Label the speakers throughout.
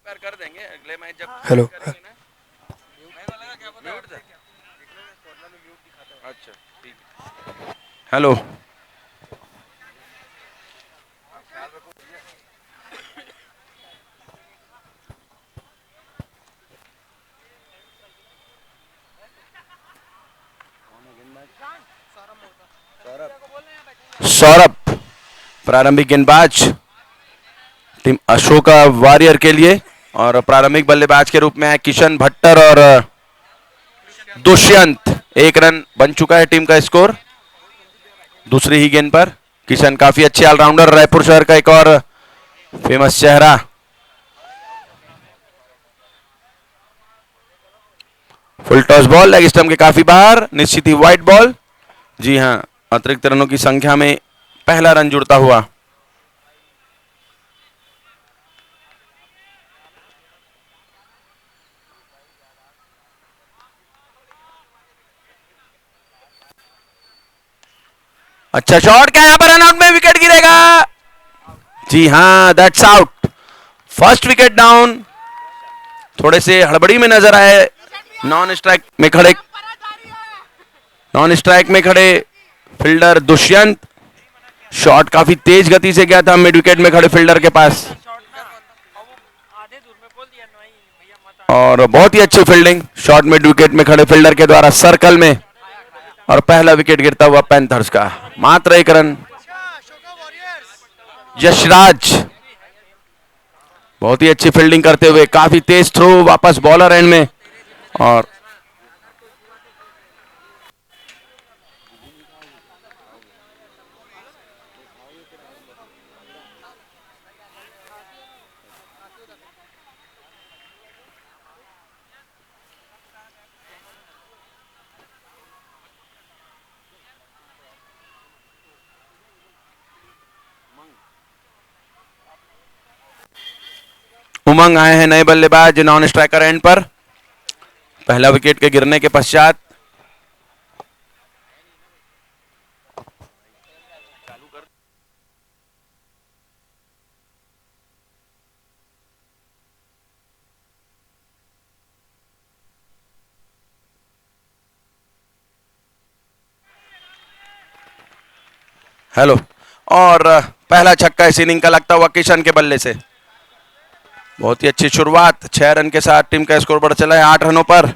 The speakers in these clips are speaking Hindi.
Speaker 1: हेलो।
Speaker 2: अच्छा हेलो। सौरभ प्रारंभिक गेंदबाज टीम अशोका वॉरियर के लिए, और प्रारंभिक बल्लेबाज के रूप में है किशन भट्टर और दुष्यंत। 1 रन बन चुका है टीम का स्कोर दूसरी ही गेंद पर। किशन काफी अच्छे ऑलराउंडर, रायपुर शहर का एक और फेमस चेहरा। Full toss ball leg stump के काफी बाहर, निश्चित ही वाइड बॉल। जी हां, अतिरिक्त रनों की संख्या में पहला रन जुड़ता हुआ। अच्छा शॉट, क्या यहां पर रनआउट में विकेट गिरेगा? जी हां, that's out. First wicket down. थोड़े से हड़बड़ी में नजर आए नॉन स्ट्राइक में खड़े फील्डर दुष्यंत। शॉट काफी तेज गति से गया था मिड विकेट में खड़े फील्डर के पास, और बहुत ही अच्छी फील्डिंग शॉट मिड विकेट में खड़े फील्डर के द्वारा सर्कल में, और पहला विकेट गिरता हुआ पैंथर्स का। मात्र 1 रन। यशराज बहुत ही अच्छी फील्डिंग करते हुए, काफी तेज थ्रो वापस बॉलर एंड में, और उमंग आए हैं नए बल्लेबाज नॉन स्ट्राइकर एंड पर। पहला विकेट के गिरने के पश्चात हेलो, और पहला छक्का इस इनिंग का लगता हुआ किशन के बल्ले से। बहुत ही अच्छी शुरुआत, 6 रन के साथ टीम का स्कोर बढ़ चला है 8 रनों पर।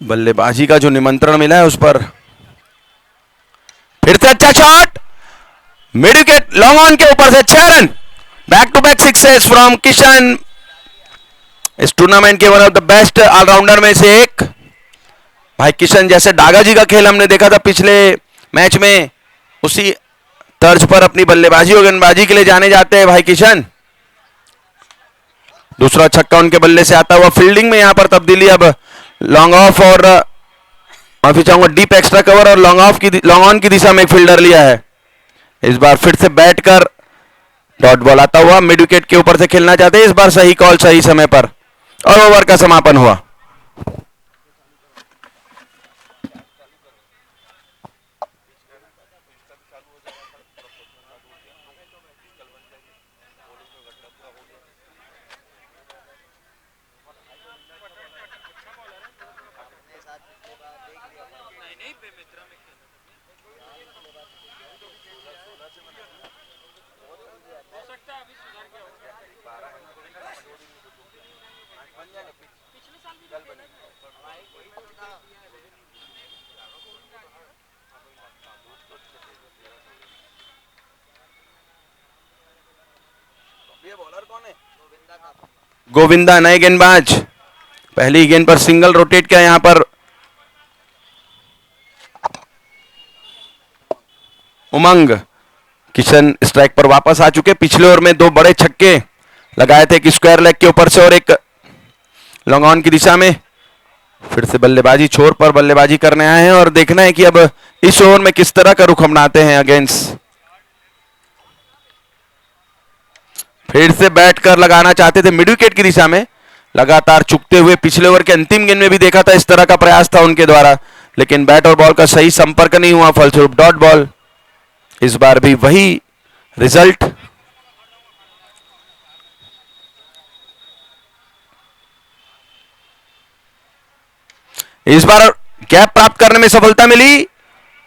Speaker 2: बल्लेबाजी का जो निमंत्रण मिला है उस पर फिर से अच्छा shot, mid wicket long on के ऊपर से 6 run. Back to back sixes from Kishan, इस टूर्नामेंट के one of the best allrounder में से एक। भाई किशन जैसे डागा जी का खेल हमने देखा था पिछले मैच में, उसी तर्ज पर अपनी बल्लेबाजी और गेंदबाजी के लिए जाने जाते हैं भाई किशन। दूसरा छक्का उनके बल्ले से आता हुआ, फील्डिंग में यहां पर तब्दीली, अब लॉन्ग ऑफ और माफी चाहूंगा डीप एक्स्ट्रा कवर और लॉन्ग ऑन की दिशा में एक फील्डर लिया है। इस बार फिर से बैठ कर डॉट बॉल आता हुआ, मिड विकेट के ऊपर से खेलना चाहते हैं। इस बार सही कॉल सही समय पर, और ओवर का समापन हुआ। गोविंदा नए गेंदबाज, पहली गेंद पर सिंगल रोटेट किया यहां पर उमंग। किशन स्ट्राइक पर वापस आ चुके, पिछले ओवर में 2 बड़े छक्के लगाए थे, एक स्क्वायर लेग के ऊपर से और एक लॉन्ग ऑन की दिशा में। फिर से बल्लेबाजी छोर पर बल्लेबाजी करने आए हैं, और देखना है कि अब इस ओवर में किस तरह का रुख अपनाते हैं अगेंस्ट। फिर से बैट कर लगाना चाहते थे मिड विकेट की दिशा में, लगातार चुकते हुए। पिछले ओवर के अंतिम गेंद में भी देखा था इस तरह का प्रयास था उनके द्वारा, लेकिन बैट और बॉल का सही संपर्क नहीं हुआ, फलस्वरूप डॉट बॉल। इस बार भी वही रिजल्ट। इस बार गैप प्राप्त करने में सफलता मिली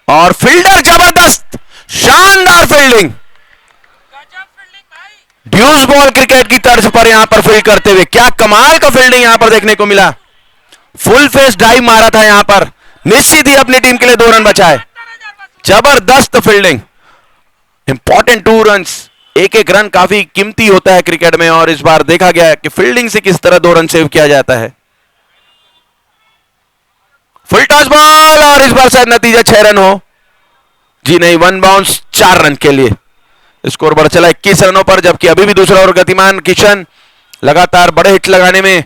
Speaker 2: और फील्डर जबरदस्त, शानदार फील्डिंग। ड्यूस बॉल क्रिकेट की तर्ज पर यहां पर फील्ड करते हुए क्या कमाल का फील्डिंग यहां पर देखने को मिला। फुल फेस डाइव मारा था यहां पर, निश्चित ही अपनी टीम के लिए 2 रन बचाए। जबरदस्त फील्डिंग, इंपॉर्टेंट 2 रन्स। एक एक रन काफी कीमती होता है क्रिकेट में, और इस बार देखा गया है कि फील्डिंग से किस तरह 2 रन सेव किया जाता है। फुल टॉस बॉल, और इस बार शायद नतीजा 6 रन हो। जी नहीं, 1 बाउंस 4 रन के लिए स्कोर बढ़ चला 21 रनों पर, जबकि अभी भी दूसरा ओवर गतिमान किशन लगातार बड़े हिट लगाने में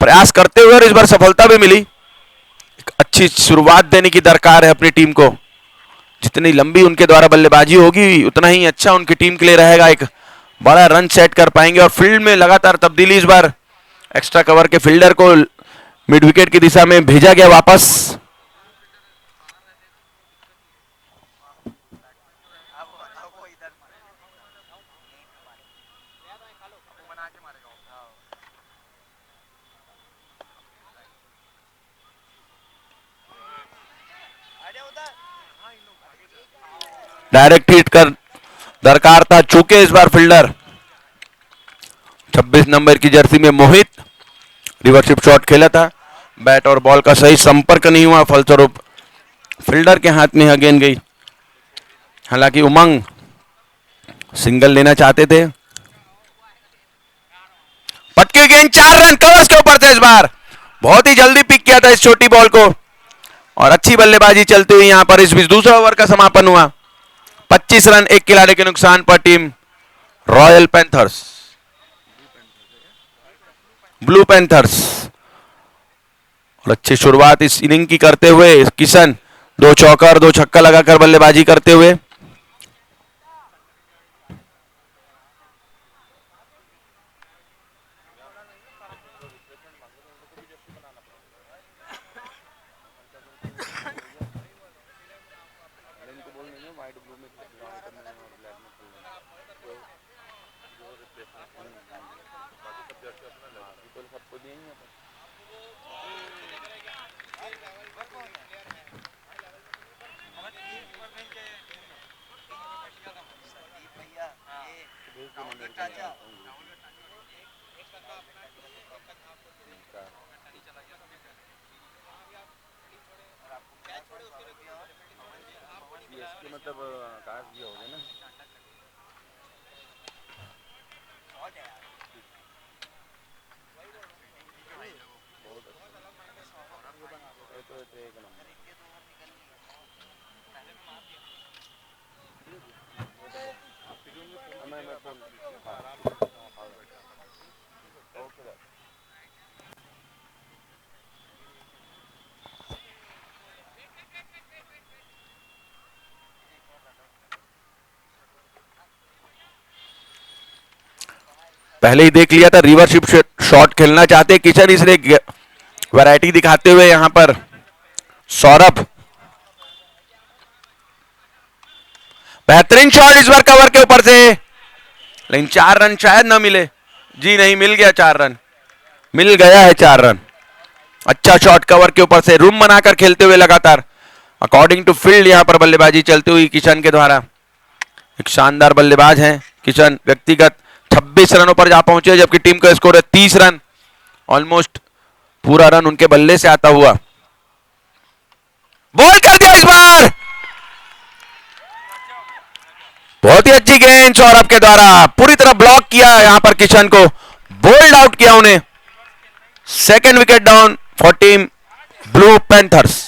Speaker 2: प्रयास करते हुए, और इस बार सफलता भी मिली। एक अच्छी शुरुआत देने की दरकार है अपनी टीम को। जितनी लंबी उनके द्वारा बल्लेबाजी होगी उतना ही अच्छा उनकी टीम के लिए रहेगा। एक बड़ा रन सेट कर पाएंगे, और फील्ड में लगातार तब्दीली। इस बार एक्स्ट्रा कवर के फील्डर को मिड विकेट की दिशा में भेजा गया वापस। डायरेक्ट हिट कर दरकार था, चूके इस बार फील्डर 26 नंबर की जर्सी में मोहित रिवर्सिप शॉट खेला था। बैट और बॉल का सही संपर्क नहीं हुआ, फलस्वरूप फील्डर के हाथ में यह गेंद गई। हालांकि उमंग सिंगल लेना चाहते थे। पटकी गेंद, 4 रन कवर्स के ऊपर थे। इस बार बहुत ही जल्दी पिक किया था इस छोटी बॉल को, और अच्छी बल्लेबाजी चलती हुई यहां पर इस बीच दूसरा ओवर का समापन हुआ। 25 रन एक खिलाड़ी के नुकसान पर team royal panthers, blue panthers. और अच्छी शुरुआत इस इनिंग की करते हुए किशन 2 चौका और 2 छक्का लगाकर बल्लेबाजी करते हुए। मतलब काश भी हो गए ना। पहले ही देख लिया था, रिवर्सिप शॉट खेलना चाहते किशन, इसलिए वैरायटी दिखाते हुए यहां पर सौरभ। बेहतरीन शॉट इस बार कवर के ऊपर से, लेकिन 4 रन शायद ना मिले। जी नहीं, मिल गया 4 रन, मिल गया है 4 रन। अच्छा शॉट कवर के ऊपर से, रूम बनाकर खेलते हुए लगातार अकॉर्डिंग टू फील्ड यहां पर बल्लेबाजी चलती हुई किशन के द्वारा। एक शानदार बल्लेबाज हैं किशन, व्यक्तिगत 26 रनों पर जा पहुंचे, जबकि टीम का स्कोर है 30 रन। ऑलमोस्ट पूरा रन उनके बल्ले से आता हुआ। बॉल कर दिया इस बार, बहुत ही अच्छी गेंद सौरभ के द्वारा, पूरी तरह ब्लॉक किया यहां पर किशन को, बोल्ड आउट किया उन्हें। Second wicket down for team blue panthers.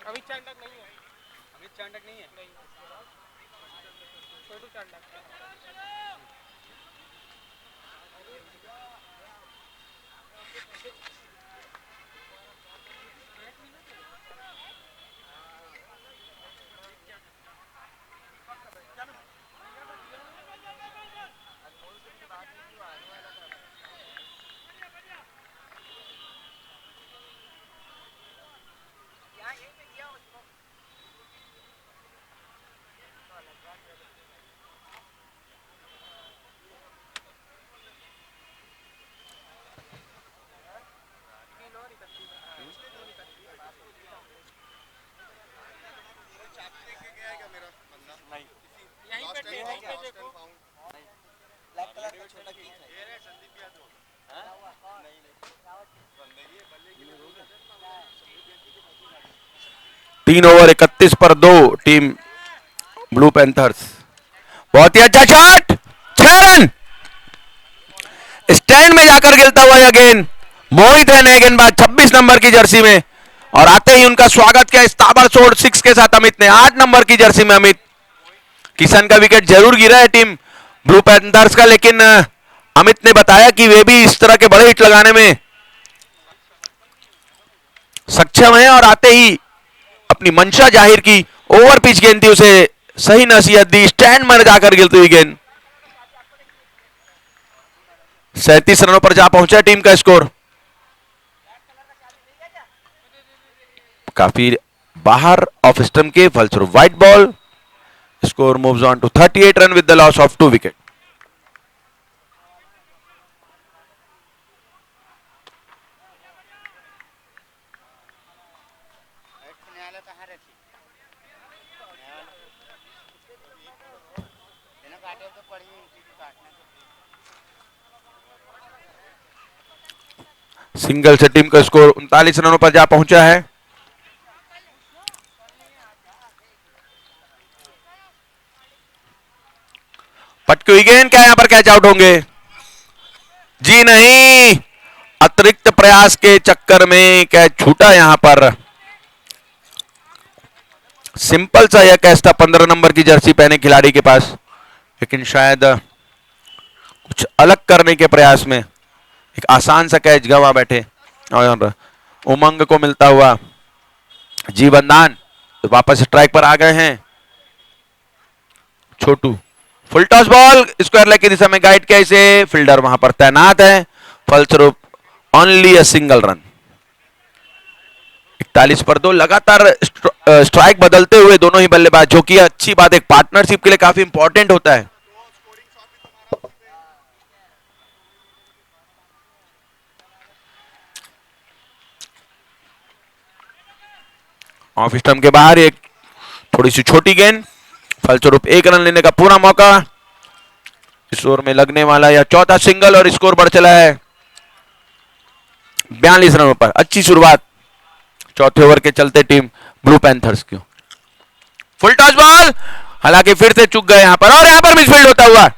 Speaker 1: Amit Chandak नहीं है, अमित चांडक नहीं है।
Speaker 2: तीन ओवर 31 पर 2 टीम ब्लू पैंथर्स। बहुत ही अच्छा शॉट, 6 रन। स्टैंड में जाकर गिरता हुआ यह गेंद, मोहित है नए गेंदबाज 26 नंबर की जर्सी में, और आते ही उनका स्वागत किया इस ताबड़तोड़ 6 के साथ अमित ने। 8 नंबर की जर्सी में अमित। किशन का विकेट जरूर गिरा है टीम ब्लू पैंथर्स का, लेकिन अमित ने बताया कि वे भी इस तरह के बड़े हिट लगाने में सक्षम है, और आते ही अपनी मंशा जाहिर की। ओवर पिच गेंद थी, उसे सही नसीहत दी, स्टैंड में जाकर गिरती हुई गेंद। 37 रनों पर जा पहुंचा टीम का स्कोर। काफी बाहर ऑफ स्टंप के, फलस्वरूप white ball. Score moves on to 38 run with the loss of 2 wicket. Single से टीम का स्कोर 39 रनों पर जा पहुंचा है। पटकी हुई गेंद, क्या यहां पर कैच आउट होंगे? जी नहीं, अतिरिक्त प्रयास के चक्कर में कैच छूटा यहां पर। सिंपल सा यह कैच था 15 नंबर की जर्सी पहने खिलाड़ी के पास, लेकिन शायद कुछ अलग करने के प्रयास में एक आसान सा कैच गंवा बैठे, और उमंग को मिलता हुआ जीवन दान। तो वापस स्ट्राइक पर आ गए हैं Chhotu. Full toss ball, square leg की दिशा में गाइड किया इसे, फील्डर वहां पर तैनात है, फलस्वरूप ओनली अ सिंगल रन। 41 पर 2। लगातार स्ट्राइक बदलते हुए दोनों ही बल्लेबाज, जो कि अच्छी बात, एक पार्टनरशिप के लिए काफी इंपॉर्टेंट होता है। ऑफ स्टंप के बाहर एक थोड़ी सी छोटी गेंद, फलस्वरूप 1 रन लेने का पूरा मौका। इस ओवर में लगने वाला यह चौथा सिंगल, और स्कोर बढ़ चला है 42 रनों पर। अच्छी शुरुआत चौथे ओवर के चलते टीम ब्लू पैंथर्स की। फुल टॉस बॉल, हालांकि फिर से चूक गए यहां पर, और यहां पर मिसफील्ड होता हुआ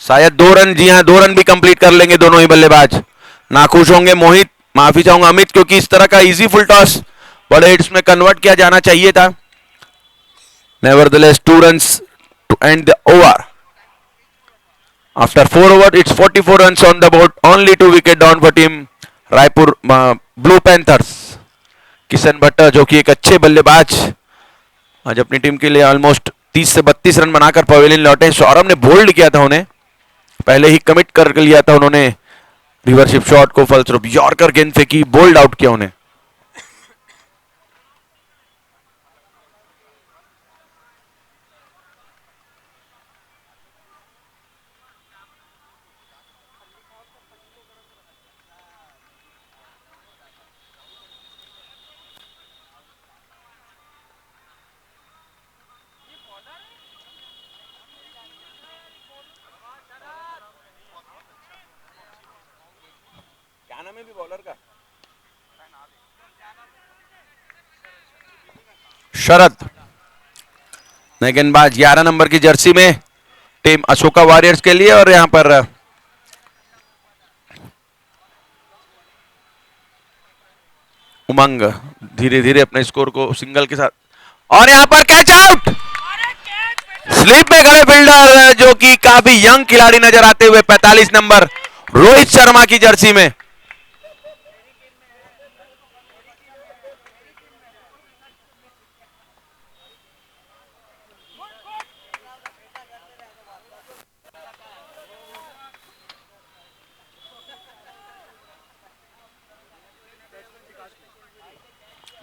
Speaker 2: शायद 2 रन। जी हां, 2 रन भी कंप्लीट कर लेंगे दोनों ही बल्लेबाज। नाखुश होंगे मोहित, माफी चाहूंगा अमित, क्योंकि इस तरह का इजी फुल टॉस बड़े हिट्स में कन्वर्ट किया जाना चाहिए था। Nevertheless 2 runs to end the over. After 4 overs, it's 44 runs on the board. Only 2 wicket down for team Raipur blue panthers. Kishan Bhatt, जो कि एक अच्छे बल्लेबाज, आज अपनी टीम के लिए ऑलमोस्ट 30 से 32 रन बनाकर पवेलियन लौटे। सौरभ ने बोल्ड किया था उन्हें, पहले ही कमिट कर लिया था उन्होंने रिवर्सिप शॉट को, फलस्वरूप यॉर्कर गेंद फेंकी, बोल्ड आउट किया उन्हें। में भी बॉलर का शरद, नए गेंदबाज 11 नंबर की जर्सी में टीम अशोका वॉरियर्स के लिए, और यहां पर उमंग धीरे धीरे अपने स्कोर को सिंगल के साथ, और यहां पर कैच आउट। स्लिप में खड़े फील्डर जो कि काफी यंग खिलाड़ी नजर आते हुए 45 नंबर रोहित शर्मा की जर्सी में।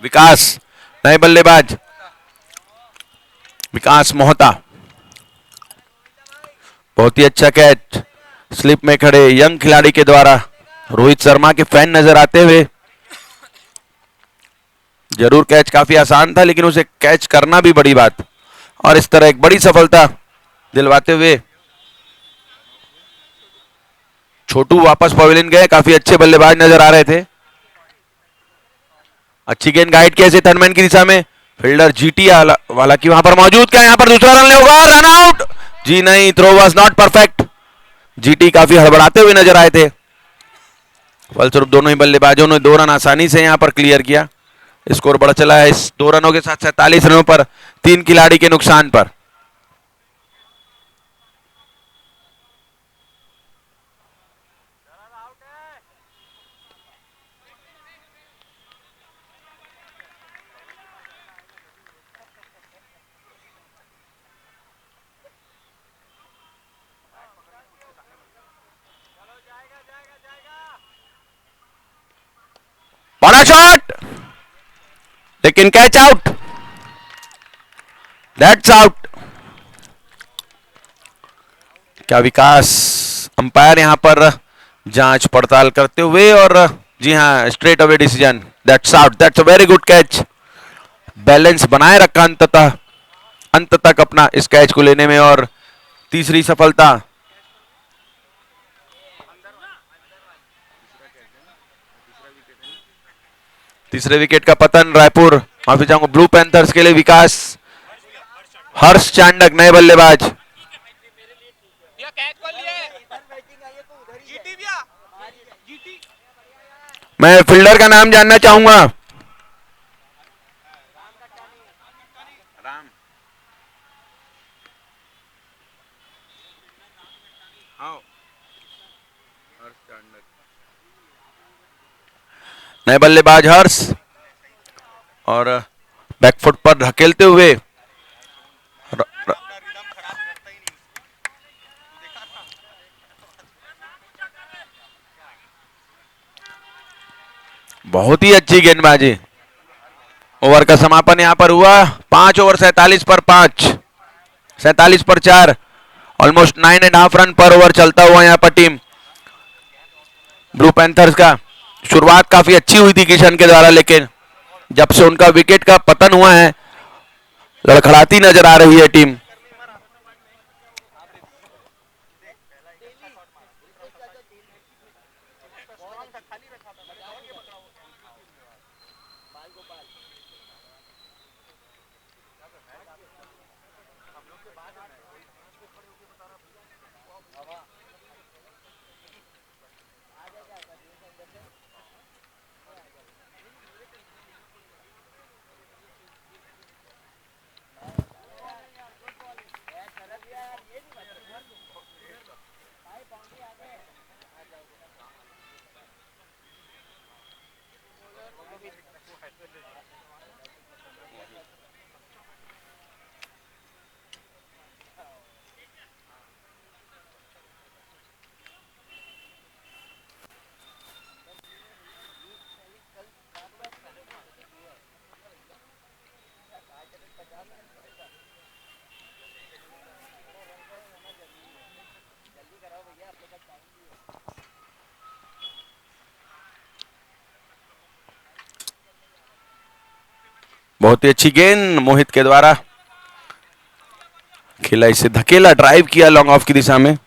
Speaker 2: विकास नए बल्लेबाज विकास मोहता, बहुत ही अच्छा कैच स्लिप में खड़े यंग खिलाड़ी के द्वारा। रोहित शर्मा के फैन नजर आते हुए। जरूर कैच काफी आसान था लेकिन उसे कैच करना भी बड़ी बात, और इस तरह एक बड़ी सफलता दिलवाते हुए छोटू वापस पवेलियन गए। काफी अच्छे बल्लेबाज नजर आ रहे थे। अच्छी गेंद गाइड किया थर्डमैन की दिशा में। फील्डर जीटी वाला की वहां पर मौजूद, क्या यहां पर दूसरा रन होगा? Run out? जी नहीं, throw was not perfect. GT काफी हड़बड़ाते हुए नजर आए थे। फलस्वरूप दोनों ही बल्लेबाजों ने 2 रन आसानी से यहां पर क्लियर किया। स्कोर बढ़ चला है इस 2 रनों के साथ 47 रनों पर 3 खिलाड़ी के नुकसान पर। बड़ा शॉट लेकिन कैच आउट, दैट्स आउट। क्या विकास अंपायर यहां पर जांच पड़ताल करते हुए, और जी हां straight away decision, that's out. That's a very good catch. Balance बनाए रखा अंत तक अपना इस कैच को लेने में, और तीसरी सफलता। तीसरे विकेट का पतन रायपुर, माफी चाहूंगा ब्लू पैंथर्स के लिए। विकास हर्ष चांडक नए बल्लेबाज। मैं फील्डर का नाम जानना चाहूंगा। नए बल्लेबाज हर्ष, और बैकफुट पर धकेलते हुए बहुत ही अच्छी गेंदबाजी। ओवर का समापन यहां पर हुआ 5 ओवर 47 पर 5, 47 पर 4, ऑलमोस्ट 9.5 रन पर ओवर चलता हुआ यहां पर टीम ब्लू पैंथर्स का। शुरुआत काफी अच्छी हुई थी किशन के द्वारा, लेकिन जब से उनका विकेट का पतन हुआ है लड़खड़ाती नजर आ रही है टीम। बहुत ही अच्छी गेंद मोहित के द्वारा खेला, इसे धकेला, ड्राइव किया लॉन्ग ऑफ की दिशा में।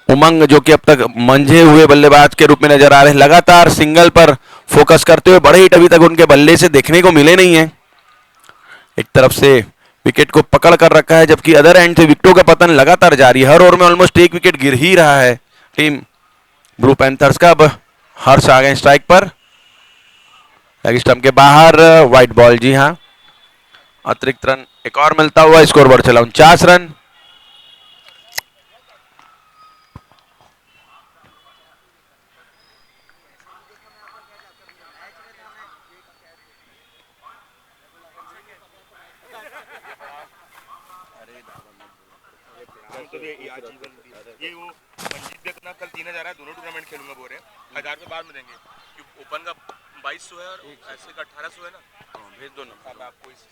Speaker 2: उमंग जो कि अब तक मंझे हुए बल्लेबाज के रूप में नजर आ रहे हैं, लगातार सिंगल पर फोकस करते हुए बड़े हिट अभी तक उनके बल्ले से देखने को मिले नहीं है। एक तरफ से विकेट को पकड़ कर रखा है, जबकि अदर एंड से विकेटों का पतन लगातार जारी है। हर ओवर में ऑलमोस्ट एक विकेट गिर ही रहा है टीम ब्लू पैंथर्स का। अब हर्ष आ गए स्ट्राइक पर, लेग स्टंप के बाहर, व्हाइट बॉल। जी हाँ, अतिरिक्त रन एक और मिलता हुआ, स्कोर बोर्ड चला 49 रन।
Speaker 1: ये वो मंजीत भी अपना कल 3000 है, दोनों टूर्नामेंट खेलूंगा बोल रहे हैं। 1000 रुपये बाद में देंगे, क्योंकि ओपन का 2200 है और ऐसे का 1800 है ना।
Speaker 2: भेज दो ना।
Speaker 1: अब आपको इस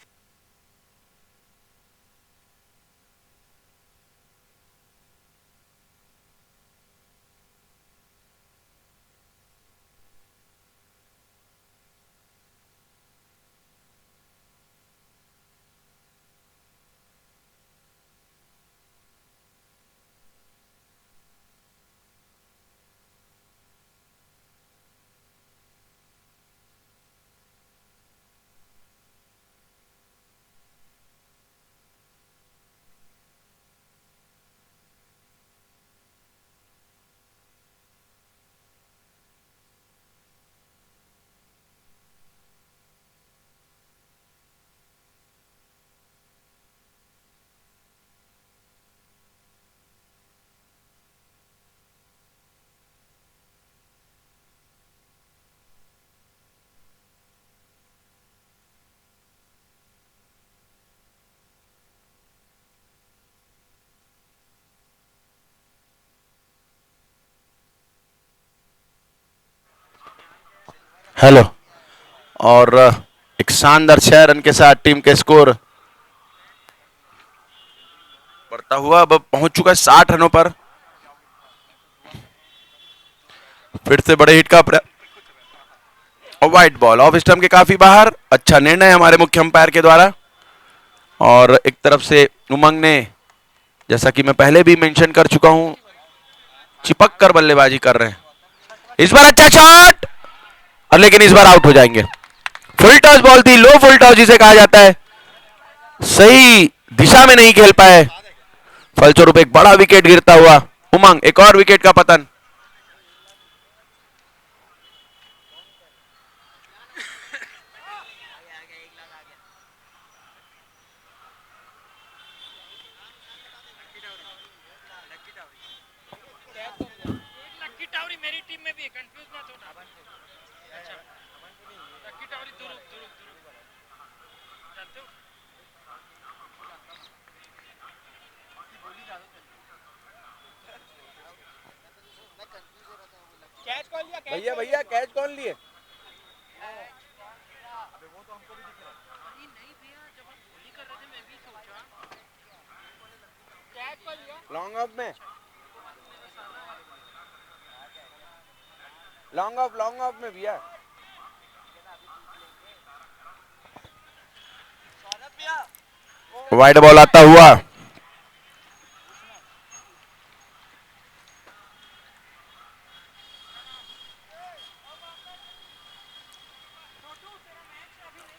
Speaker 2: हेलो। और एक शानदार 6 रन के साथ टीम के स्कोर बढ़ता हुआ अब पहुंच चुका है 60 रनों पर। फिर से बड़े हिट का और वाइट बॉल ऑफ स्टंप के काफी बाहर। अच्छा निर्णय हमारे मुख्य अंपायर के द्वारा। और एक तरफ से उमंग ने, जैसा कि मैं पहले भी मेंशन कर चुका हूं, चिपक कर बल्लेबाजी कर रहे हैं। इस बार अच्छा शॉट, और लेकिन इस बार आउट हो जाएंगे। फुल टॉस बॉल थी, लो फुल टॉस जिसे कहा जाता है, सही दिशा में नहीं खेल पाए, फलस्वरूप एक बड़ा विकेट गिरता हुआ। उमंग एक और विकेट का पतन।
Speaker 3: मेरी टीम में भी कंफ्यूज मत होना। अच्छा, लक्की टावरी दुरुक दुरुक दुरुक जानते हो? कैच कौन लिया?
Speaker 2: भैया भैया कैच कौन लिए? लॉन्ग ऑफ में, लॉन्ग ऑफ में भैया। वाइड बॉल आता हुआ।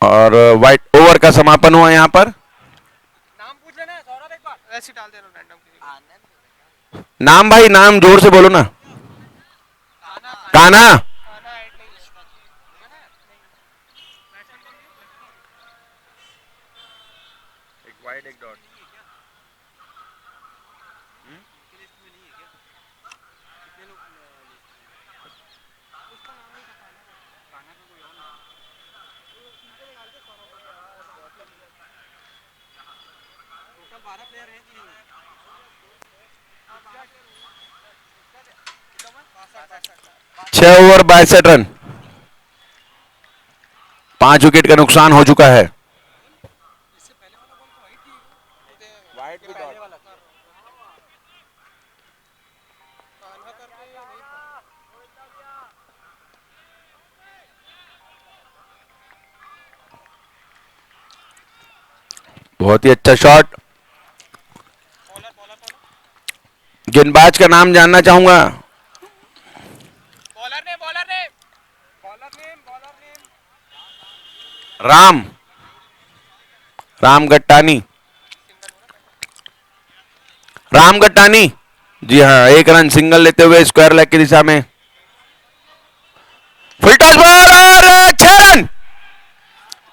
Speaker 2: और वाइट ओवर का समापन हुआ यहाँ पर।
Speaker 3: नाम पूछ लेना सौरभ एक बार, ऐसे डाल दे रहा रैंडम।
Speaker 2: नाम भाई, नाम जोर से बोलो ना। कान्हा। एक वाइड एक डॉट। छह ओवर 62 रन, 5 विकेट का नुकसान हो चुका है। बहुत ही अच्छा शॉट। गेंदबाज का नाम जानना चाहूंगा। राम, राम गट्टानी, राम गट्टानी। जी हाँ, 1 रन सिंगल लेते हुए स्क्वायर लेग की दिशा में। फुल टॉस बॉल और 6 रन।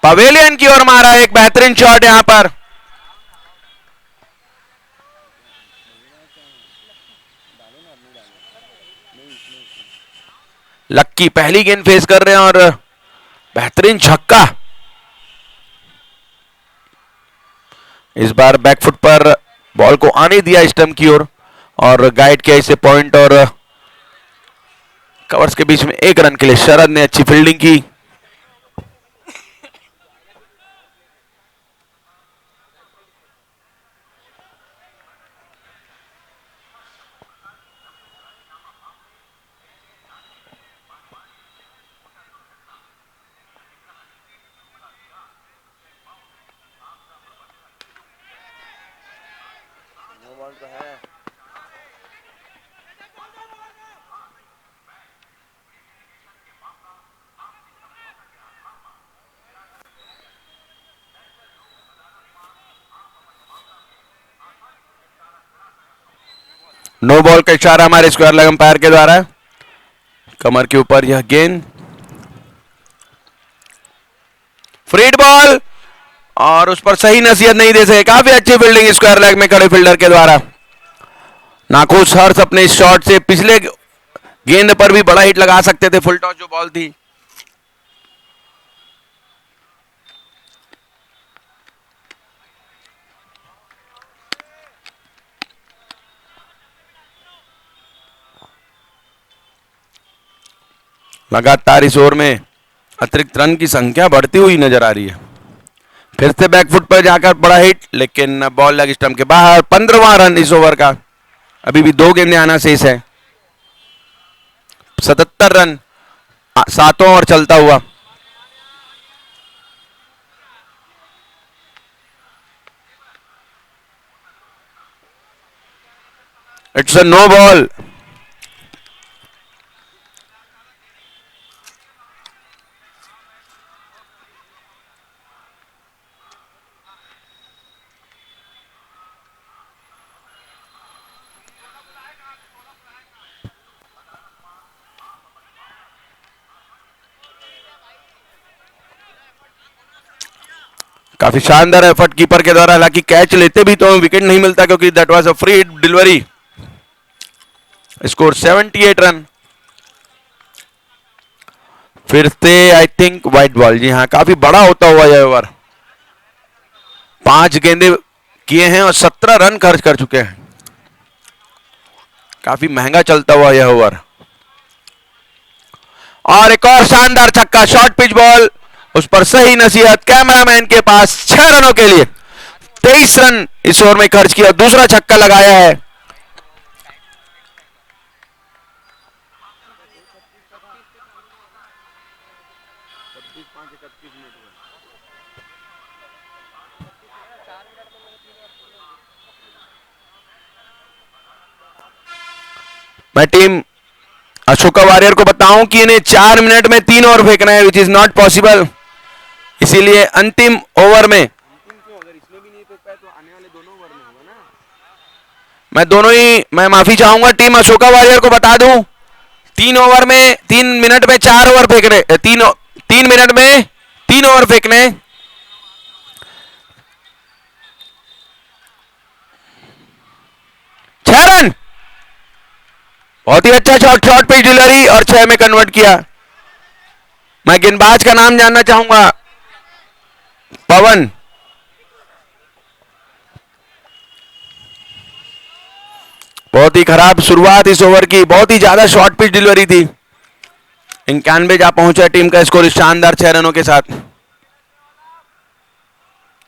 Speaker 2: पवेलियन की ओर मारा, एक बेहतरीन शॉट यहां पर। लक्की पहली गेंद फेस कर रहे हैं और बेहतरीन छक्का। इस बार बैकफुट पर बॉल को आने दिया स्टंप की ओर और गाइड किया इसे पॉइंट और कवर्स के बीच में एक रन के लिए शरद ने अच्छी फील्डिंग की। नो बॉल का इशारा हमारे स्क्वायर लेग अंपायर के द्वारा। कमर के ऊपर यह गेंद, फ्रीड बॉल और उस पर सही नसीहत नहीं दे सके। काफी अच्छी फील्डिंग स्क्वायर लेग में खड़े फील्डर के द्वारा। नाखुश हर्ष अपने शॉट से पिछले गेंद पर भी बड़ा हिट लगा सकते थे, फुल टॉस जो बॉल थी। लगातार इस ओवर में अतिरिक्त रन की संख्या बढ़ती हुई नजर आ रही है। फिर से बैकफुट पर जाकर बड़ा हिट, लेकिन बॉल लेग स्टंप के बाहर। 15वां रन इस ओवर का। अभी भी 2 गेंदें आना शेष है। 77 रन 7वां ओवर चलता हुआ। It's a no ball. काफी शानदार एफर्ट कीपर के द्वारा, हालांकि कैच लेते भी तो विकेट नहीं मिलता क्योंकि that was a free delivery. Score 78 run. फिर से आई थिंक वाइट बॉल। जी हाँ, काफी बड़ा होता हुआ यह ओवर। 5 गेंदे किए हैं और 17 रन खर्च कर चुके हैं। काफी महंगा चलता हुआ यह ओवर। और एक और शानदार छक्का, शॉर्ट पिच बॉल, उस पर सही नसीहत कैमरामैन के पास। 6 रनों के लिए 23 रन इस ओवर में खर्च किया। दूसरा छक्का लगाया है। मैं टीम अशोका वॉरियर को बताऊं कि इन्हें 4 मिनट में 3 ओवर फेंकना है, विच इज नॉट पॉसिबल। इसीलिए अंतिम ओवर में मैं माफी चाहूंगा, टीम अशोका वॉरियर को बता दूं 3 ओवर में 3 मिनट में 4 ओवर फेंकने, 3 मिनट में 3 ओवर फेंकने। रन, बहुत ही अच्छा शॉट, शॉर्ट पिच डिलीवरी और 6 में कन्वर्ट किया। मैं गेंदबाज का नाम जानना चाहूंगा, पवन। बहुत ही खराब शुरुआत इस ओवर की, बहुत ही ज्यादा शॉर्ट पिच डिलीवरी थी। 91 जा पहुंचा टीम का स्कोर शानदार 6 रनों के साथ।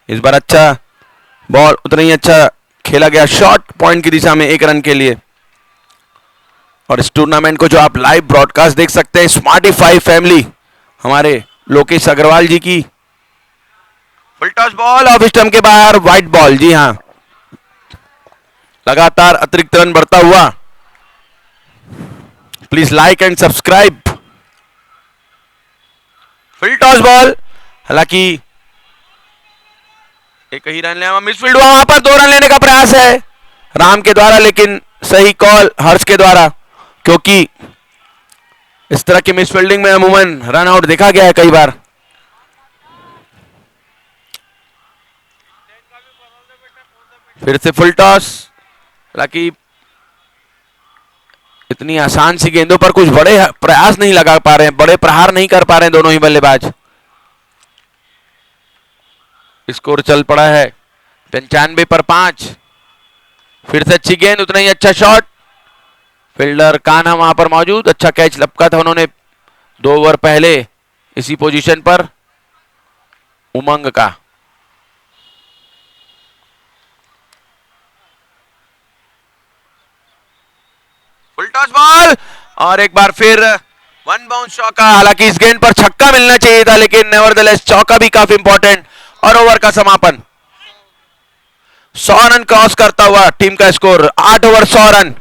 Speaker 2: इस बार अच्छा बॉल उतना ही अच्छा खेला गया, शॉर्ट पॉइंट की दिशा में 1 रन के लिए। और इस टूर्नामेंट को जो आप लाइव ब्रॉडकास्ट देख सकते हैं स्मार्टिफाई फैमिली हमारे लोकेश अग्रवाल जी की। Full toss ball of stump के बाहर, व्हाइट बॉल। जी हां, लगातार अतिरिक्त रन बढ़ता हुआ। Please like and subscribe. Full toss ball, हालांकि एक ही रन लिया, मिसफील्ड हुआ, वहां पर 2 रन लेने का प्रयास है राम के द्वारा, लेकिन सही कॉल हर्ष के द्वारा, क्योंकि इस तरह की मिसफील्डिंग में अमूमन रन आउट देखा गया है कई बार। फिर से फुल टॉस। हालांकि इतनी आसान सी गेंदों पर कुछ बड़े प्रयास नहीं लगा पा रहे हैं, बड़े प्रहार नहीं कर पा रहे हैं दोनों ही बल्लेबाज। स्कोर चल पड़ा है 95 पर 5। फिर से अच्छी गेंद, उतना ही अच्छा शॉट। फील्डर कान्हा वहां पर मौजूद, अच्छा कैच लपका था उन्होंने 2 ओवर पहले इसी पोजीशन पर उमंग का। फुल टॉस बॉल और एक बार फिर 1 बाउंस चौका। हालांकि इस गेंद पर छक्का मिलना चाहिए था, लेकिन नेवरदलेस चौका भी काफी इंपॉर्टेंट। और ओवर का समापन 100 रन क्रॉस करता हुआ टीम का स्कोर 8 ओवर 100 रन।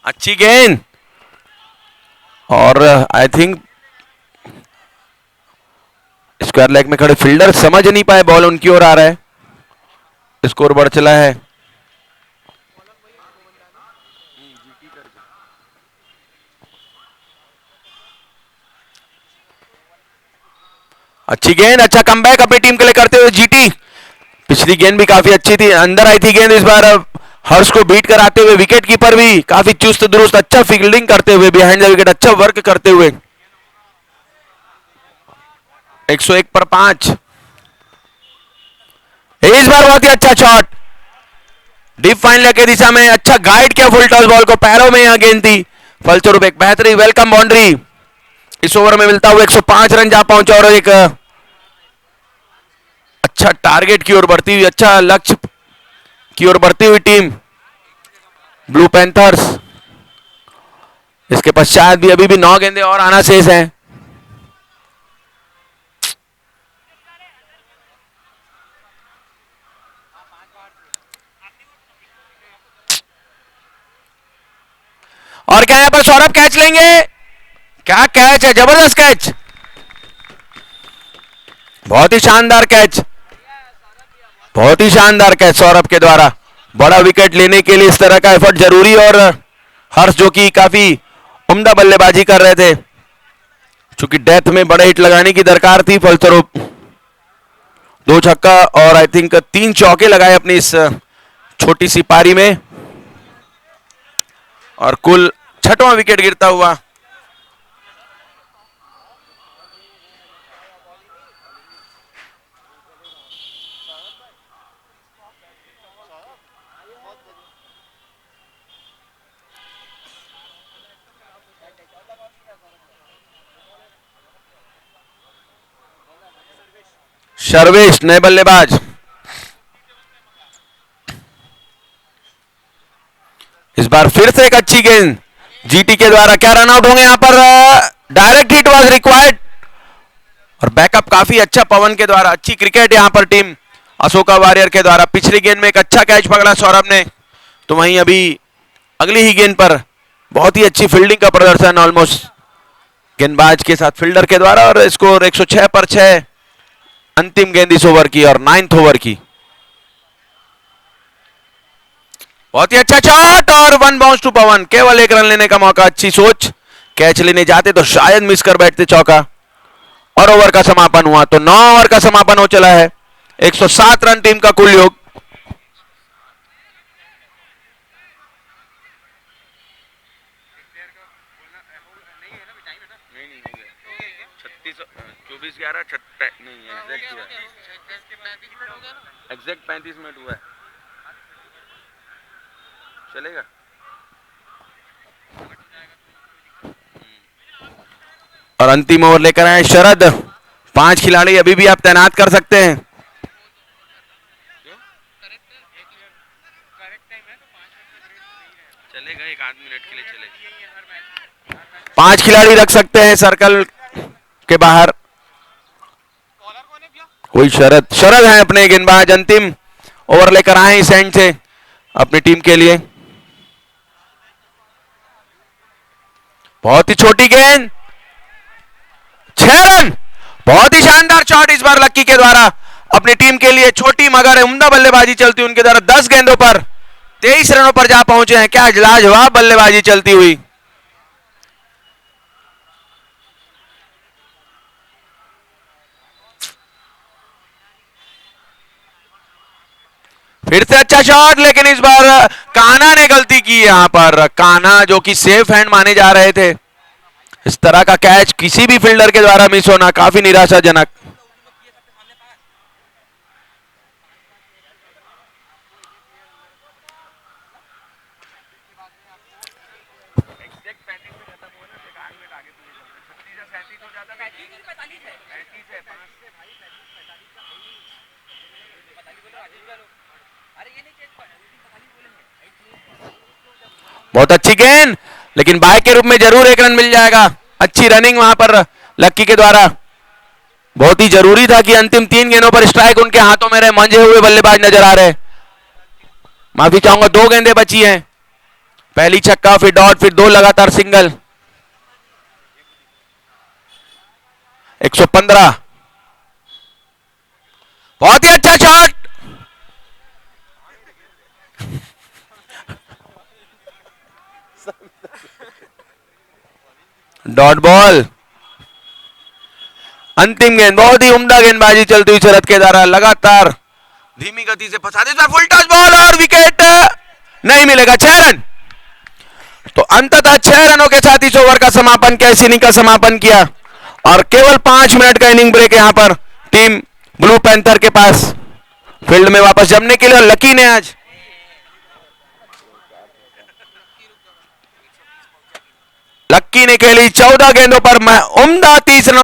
Speaker 2: अच्छी गेंद और आई थिंक स्क्वायर लेग में खड़े फील्डर समझ नहीं पाए, बॉल उनकी ओर आ रहा है। स्कोर बढ़ चला है। अच्छी गेंद, अच्छा कमबैक अपनी टीम के लिए करते हुए जीटी। पिछली गेंद भी काफी अच्छी थी, अंदर आई थी गेंद। इस बार हर्ष को बीट कराते हुए विकेट कीपर भी काफी चुस्त दुरुस्त, अच्छा फील्डिंग करते हुए बिहाइंड द विकेट अच्छा वर्क करते हुए 101 पर 5। इस बार बहुत ही अच्छा शॉट, डीप फाइन लेग की दिशा में अच्छा गाइड किया फुल टॉस बॉल को, पैरों में यहां गेंद थी, फलस्वरूप एक बेहतरीन वेलकम बाउंड्री इस ओवर में मिलता हुआ 105 रन जा पहुंचा और एक अच्छा टारगेट की ओर बढ़ती हुई, अच्छा लक्ष्य की ओर बढ़ती हुई टीम ब्लू पैंथर्स। इसके पश्चात भी अभी भी 9 गेंदें और आना शेष हैं। और क्या यहां पर सौरभ कैच लेंगे? क्या कैच है, जबरदस्त कैच, बहुत ही शानदार कैच, बहुत ही शानदार कैच सौरभ के द्वारा। बड़ा विकेट लेने के लिए इस तरह का एफर्ट जरूरी, और हर्ष जो कि काफी उम्दा बल्लेबाजी कर रहे थे, चूंकि डेथ में बड़े हिट लगाने की दरकार थी, फलस्वरूप 2 छक्का और आई थिंक 3 चौके लगाए अपनी इस छोटी सी पारी में, और कुल 6वां विकेट गिरता हुआ। सर्वेश नए बल्लेबाज। इस बार फिर से एक अच्छी गेंद जीटी के द्वारा, क्या रन आउट होंगे यहां पर? डायरेक्ट हिट वाज रिक्वायर्ड और बैकअप काफी अच्छा पवन के द्वारा। अच्छी क्रिकेट यहां पर टीम अशोका वॉरियर के द्वारा। पिछली गेंद में एक अच्छा कैच पकड़ा सौरभ ने, तो वहीं अभी अगली ही गेंद पर बहुत ही अच्छी फील्डिंग का प्रदर्शन ऑलमोस्ट गेंदबाज के साथ फील्डर के द्वारा, और स्कोर 106 पर 6 अंतिम गेंद इस ओवर की और 9th ओवर की। बहुत ही अच्छा शॉट और 1 बाउंस टू पवन, केवल 1 रन लेने का मौका। अच्छी सोच, कैच लेने जाते तो शायद मिस कर बैठते चौका, और ओवर का समापन हुआ। तो 9 ओवर का समापन हो चला है, 107 रन टीम का कुल योग। एग्जैक्ट 35 मिनट हुआ है, चलेगा। और अंतिम ओवर लेकर आए शरद। 5 खिलाड़ी अभी भी आप तैनात कर सकते हैं। चलेगा, 1 आध मिनट के लिए चलेगा। 5 खिलाड़ी रख सकते हैं सर्कल के बाहर। कोई शरद है अपने गेंदबाज, अंतिम ओवर लेकर आए इस एंड से अपनी टीम के लिए। बहुत ही छोटी गेंद, 6 रन। बहुत ही शानदार शॉट इस बार लक्की के द्वारा, अपनी टीम के लिए छोटी मगर उम्दा बल्लेबाजी चलती उनके द्वारा 10 गेंदों पर 23 रनों पर जा पहुंचे हैं। क्या लाजवाब बल्लेबाजी चलती हुई। फिर से अच्छा शॉट, लेकिन इस बार कान्हा ने गलती की यहां पर। कान्हा जो कि सेफ हैंड माने जा रहे थे, इस तरह का कैच किसी भी फील्डर के द्वारा मिस होना काफी निराशाजनक। बहुत अच्छी गेंद, लेकिन बाय के रूप में जरूर एक रन मिल जाएगा। अच्छी रनिंग वहां पर लक्की के द्वारा। बहुत ही जरूरी था कि अंतिम 3 गेंदों पर स्ट्राइक उनके हाथों में रहे। मंझे हुए बल्लेबाज नजर आ रहे। माफी चाहूंगा, 2 गेंदें बची हैं। पहली छक्का, फिर डॉट, फिर 2 लगातार सिंगल। 115। बहुत ही अच्छा शॉट। Dot ball. अंतिम गेंद, बहुत ही उम्दा गेंदबाजी चलती हुई शरद के द्वारा, लगातार धीमी गति से फंसा देता। फुल टच बॉल और विकेट नहीं मिलेगा। 6 रन। तो अंततः 6 रनों के साथ इस ओवर का समापन किया, इस इनिंग का समापन किया। और केवल 5 मिनट का इनिंग ब्रेक यहां पर टीम ब्लू पैंथर के पास फील्ड में वापस जमने के लिए। और लकी ने आज लक्की ने खेली 14 गेंदों पर उम्दा 30 रनों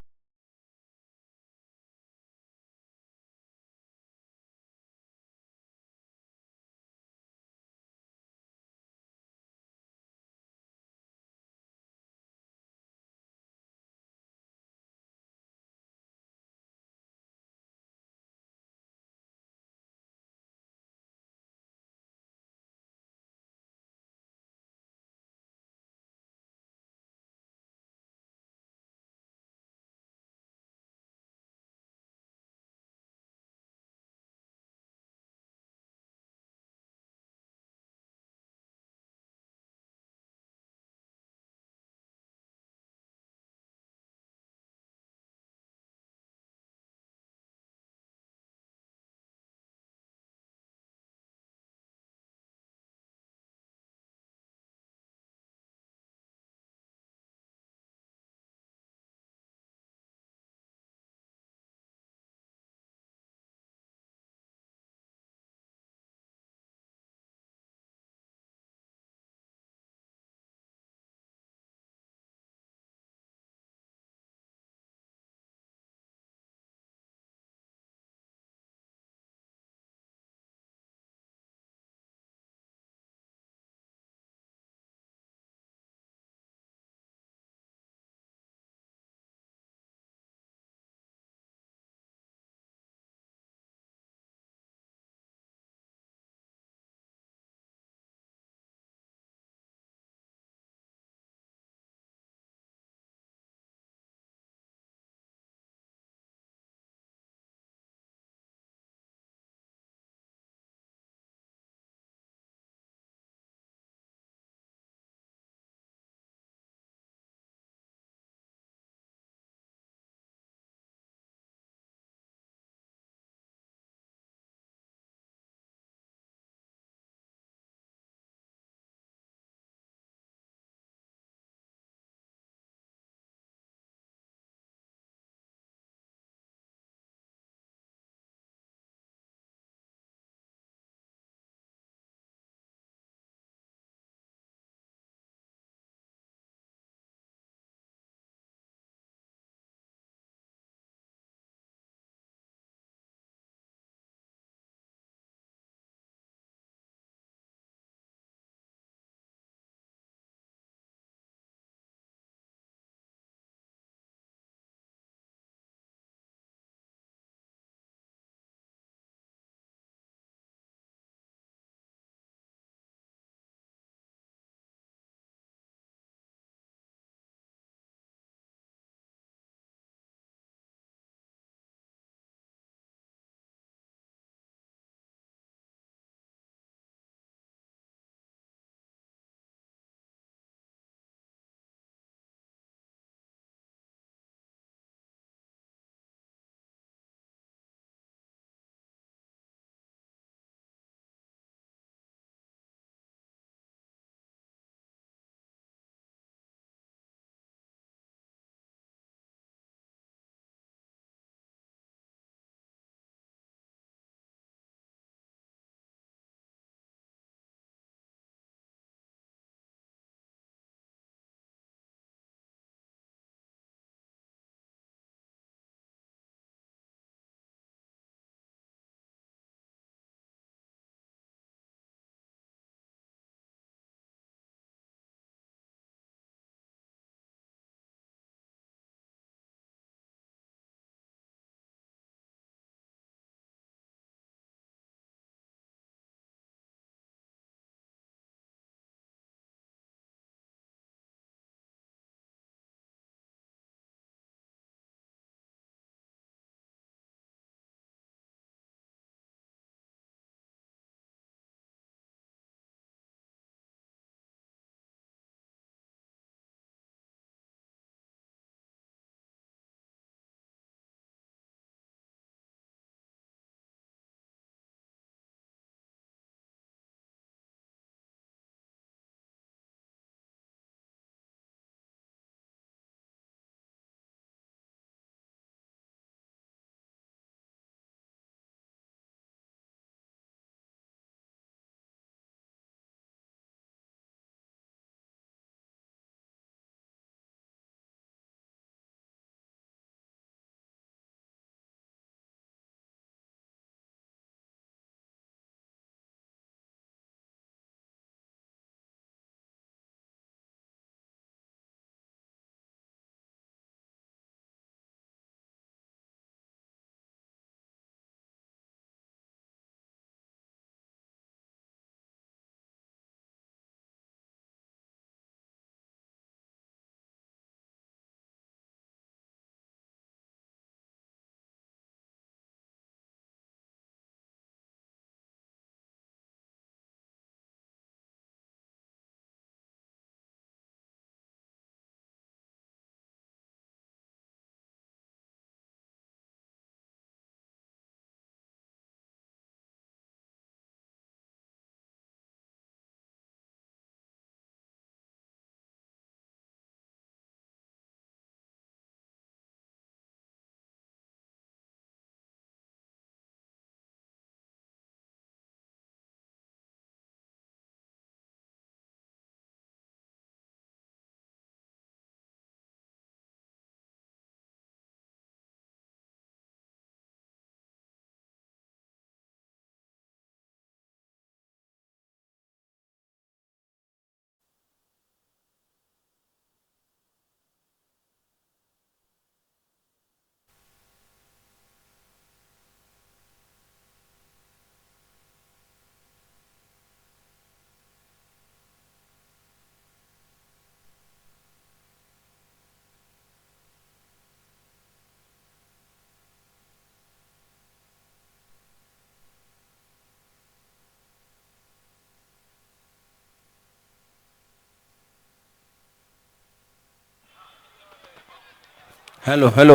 Speaker 2: हेलो हेलो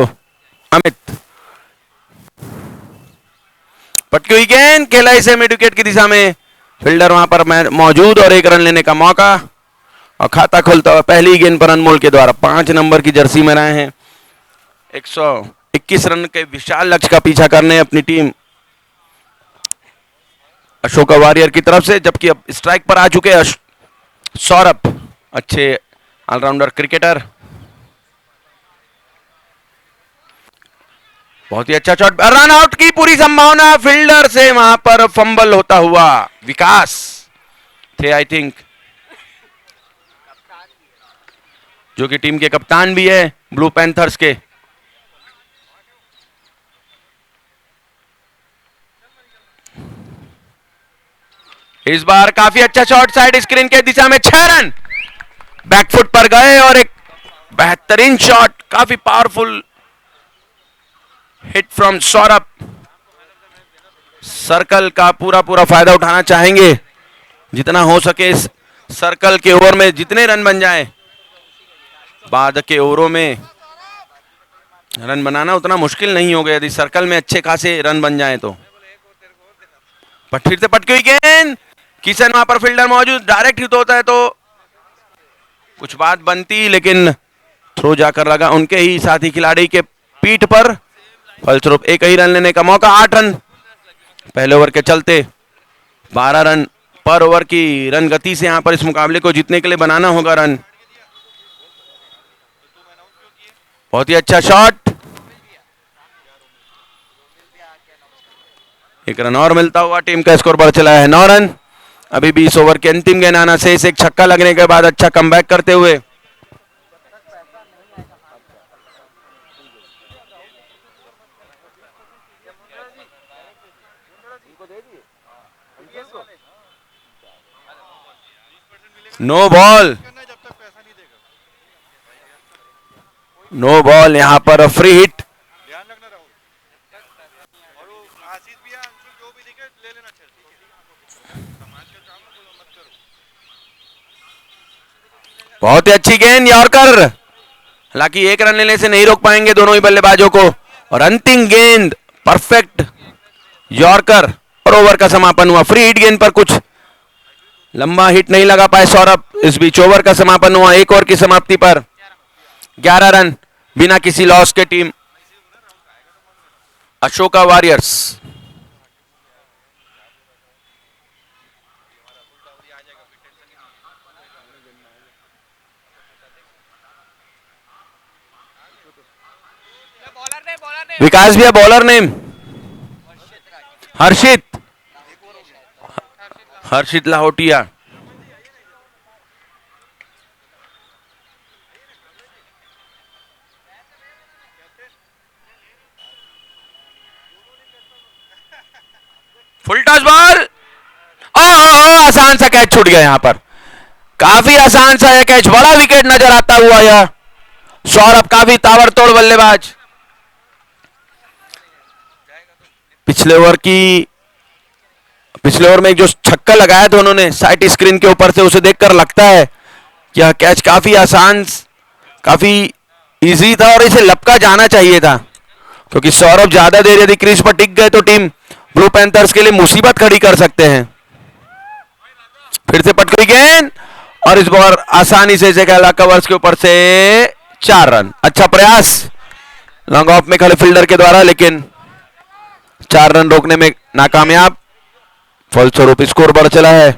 Speaker 2: अमित, पटकी हुई गेंद, खेला इसे मिड विकेट की दिशा में, फील्डर वहां पर मौजूद और एक रन लेने का मौका और खाता खुलता हुआ पहली गेंद पर अनमोल के द्वारा 5 नंबर की जर्सी में रहे हैं। 121 रन के विशाल लक्ष्य का पीछा करने अपनी टीम अशोका वॉरियर की तरफ से, जबकि अब स्ट्राइक पर आ चुके हैं सौरभ, अच्छे ऑलराउंडर क्रिकेटर। बहुत ही अच्छा शॉट, रन आउट की पूरी संभावना, फील्डर से वहां पर फंबल होता हुआ विकास थे आई थिंक, जो कि टीम के कप्तान भी है ब्लू पैंथर्स के। इस बार काफी अच्छा शॉट साइड स्क्रीन के दिशा में, 6 रन बैकफुट पर गए और एक बेहतरीन शॉट, काफी powerful hit from Saurabh. Circle का पूरा पूरा फायदा उठाना चाहेंगे, जितना हो सके इस सर्कल के ओवर में जितने रन बन जाए। बाद के ओवरों में रन बनाना उतना मुश्किल नहीं हो गया यदि सर्कल में अच्छे खासे रन बन जाए तो। फिर से पटकी हुई गेंद, किशन वहां पर फील्डर मौजूद, डायरेक्ट हिट होता है तो कुछ बात बनती, लेकिन थ्रो जाकर लगा उनके ही साथी खिलाड़ी के पीठ पर, फलस्वरूप एक ही रन लेने का मौका। 8 रन पहले ओवर के चलते, 12 रन पर ओवर की रन गति से यहां पर इस मुकाबले को जीतने के लिए बनाना होगा रन। बहुत ही अच्छा शॉट, एक रन और मिलता हुआ टीम का स्कोर बढ़ चला है 9 रन। अभी भी इस ओवर के अंतिम गेंद आना से एक छक्का लगने के बाद अच्छा कमबैक करते हुए नो बॉल, नो बॉल, यहां पर फ्री हिट। बहुत ही अच्छी गेंद, यॉर्कर, हालांकि एक रन लेने से नहीं रोक पाएंगे दोनों ही बल्लेबाजों को, और अंतिम गेंद परफेक्ट यॉर्कर और ओवर का समापन हुआ। फ्री हिट गेंद पर कुछ लंबा हिट नहीं लगा पाए सौरभ। इस बीच ओवर का समापन हुआ, एक ओवर की समाप्ति पर 11 रन बिना किसी लॉस के टीम अशोका वॉरियर्स। विकास भैया बॉलर नेम हर्षित, हर्षित लाहौटिया। फुल टॉस बॉल, आसान सा कैच छूट गया यहां पर, काफी आसान सा यह कैच, बड़ा विकेट नजर आता हुआ यह सौरभ, काफी ताबड़तोड़ बल्लेबाज। पिछले ओवर में जो छक्का लगाया था उन्होंने साइड स्क्रीन के ऊपर से, उसे देखकर लगता है कि यह कैच काफी आसान, काफी इजी था और इसे लपका जाना चाहिए था, क्योंकि सौरभ ज्यादा देर यदि क्रीज पर टिक गए तो टीम ब्लू पैंथर्स के लिए मुसीबत खड़ी कर सकते हैं। फिर से पटकी गेंद और इस बार आसानी से जगह कवर्स के ऊपर से 4 रन। अच्छा प्रयास लॉन्ग ऑफ में खड़े फील्डर के द्वारा, लेकिन 4 रन रोकने में नाकामयाब, फलस्वरूप स्कोर बढ़ चला है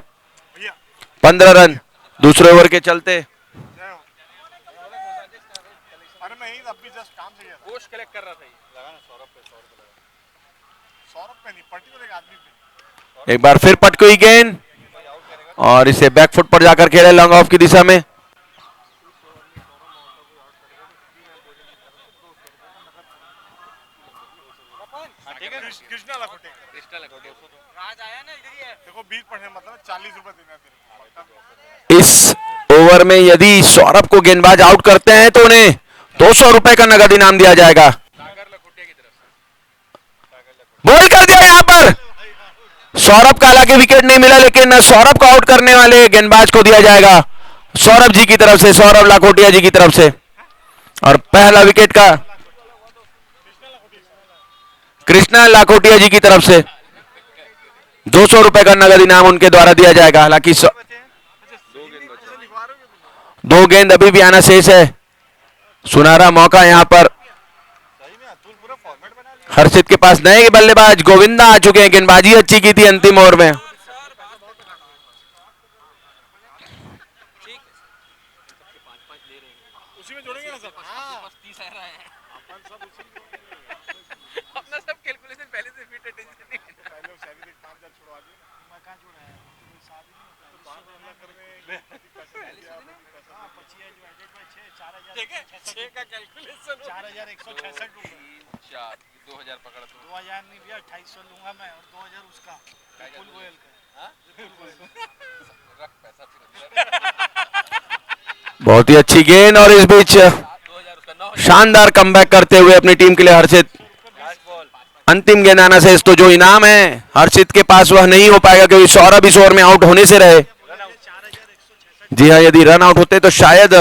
Speaker 2: 15 रन दूसरे ओवर के चलते। एक बार फिर पटकी गेंद और इसे बैकफुट पर जाकर खेले लॉन्ग ऑफ की दिशा में। इस ओवर में यदि सौरभ को गेंदबाज आउट करते हैं तो उन्हें 200 रुपए का नगद इनाम दिया जाएगा। बॉल कर दिया यहां पर, सौरभ का हालांकि विकेट नहीं मिला, लेकिन सौरभ को आउट करने वाले गेंदबाज को दिया जाएगा सौरभ जी की तरफ से, सौरभ लाखोटिया जी की तरफ से, और पहला विकेट का कृष्णा लाखोटिया जी की तरफ से 200 रुपए का नगद इनाम उनके द्वारा दिया जाएगा। हालांकि दो गेंद अभी भी आना शेष है। सुनहरा मौका यहां पर हर्षित के पास। नए बल्लेबाज गोविंदा आ चुके हैं। गेंदबाजी अच्छी की थी अंतिम ओवर में।
Speaker 3: उसी में जोड़ेंगे ना सर। हाँ 30 आ रहा है अपन सब उसी में अपना सब कैलकुलेशन पहले से फिट है, टेंशन नहीं। पहले वो सैलरी 5000 छुड़वा दिए ना। मैं कहां छोड़ा है, कोई शादी नहीं होता है। 5 कर में पहले से ना। हां 25 डिवाइडेड बाय 6 4000। ठीक है 6 का कैलकुलेशन 4166 रुपए 4 2000 पकड़ दो। 2000 नहीं भैया 2800 लूंगा मैं और 2000 उसका फुल गोयल का। हां रख पैसा फिर।
Speaker 2: बहुत ही अच्छी गेंद और इस बीच शानदार कमबैक करते हुए अपनी टीम के लिए हर्षित। अंतिम गेंद आना से तो जो इनाम है हर्षित के पास वह नहीं हो पाएगा क्योंकि सौरभ इस ओवर में आउट होने से रहे। जी हाँ, यदि रन आउट होते तो शायद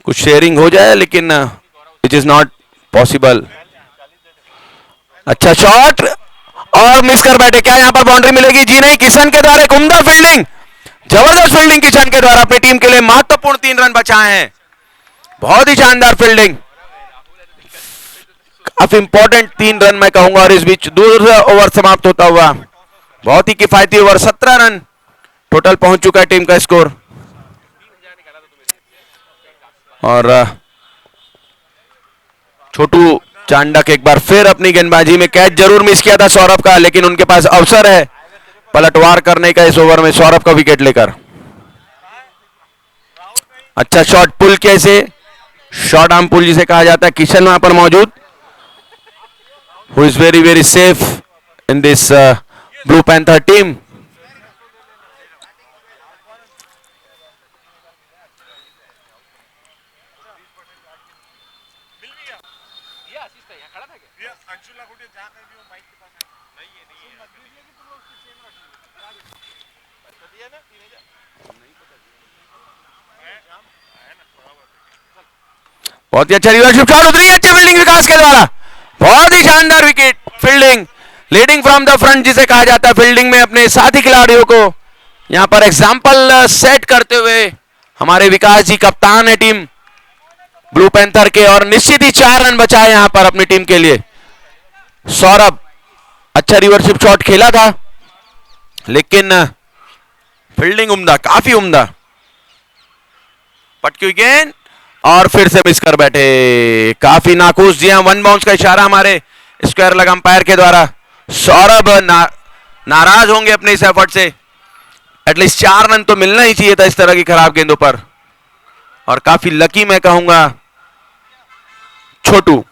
Speaker 2: कुछ शेयरिंग हो जाए, लेकिन इट इज नॉट पॉसिबल। अच्छा शॉट और मिस कर बैठे। क्या यहां पर बाउंड्री मिलेगी? जी नहीं। किशन के द्वारा एक उम्दा फील्डिंग, जबरदस्त फील्डिंग किशन के द्वारा अपनी टीम के लिए महत्वपूर्ण 3 रन बचाए हैं। बहुत ही शानदार फील्डिंग, काफी इंपॉर्टेंट 3 रन मैं कहूंगा। और इस बीच दूसरा ओवर समाप्त होता हुआ बहुत ही किफायती ओवर, 17 रन टोटल पहुंच चुका है टीम का स्कोर। और छोटू चांडक एक बार फिर अपनी गेंदबाजी में कैच जरूर मिस किया था सौरभ का, लेकिन उनके पास अवसर है पलटवार करने का इस ओवर में सौरभ का विकेट लेकर। अच्छा शॉट पुल कैसे, शॉर्ट आर्म पुल जिसे कहा जाता है। किशन वहां पर मौजूद, who is very very safe in this blue panther team. बहुत ही अच्छा लीडरशिप शॉट, उतनी अच्छी फील्डिंग विकास के द्वारा। बहुत ही शानदार wicket fielding, leading from the front जिसे कहा जाता है। फील्डिंग में अपने साथी खिलाड़ियों को यहां पर एग्जांपल सेट करते हुए हमारे विकास जी कप्तान है टीम ब्लू पैंथर के, और निश्चित ही 4 रन बचाए यहां पर अपनी टीम के लिए। सौरभ अच्छा रिवर्सिप शॉट खेला था, लेकिन फील्डिंग उम्दा, काफी उम्दा। पटकी गेंद और फिर से मिस कर बैठे, काफी नाखुश। जी हां, 1 बाउंस का इशारा हमारे स्क्वायर लग अंपायर के द्वारा। सौरभ नाराज होंगे अपने इस एफर्ट से। एटलीस्ट 4 रन तो मिलना ही चाहिए था इस तरह की खराब गेंदों पर, और काफी लकी मैं कहूंगा छोटू।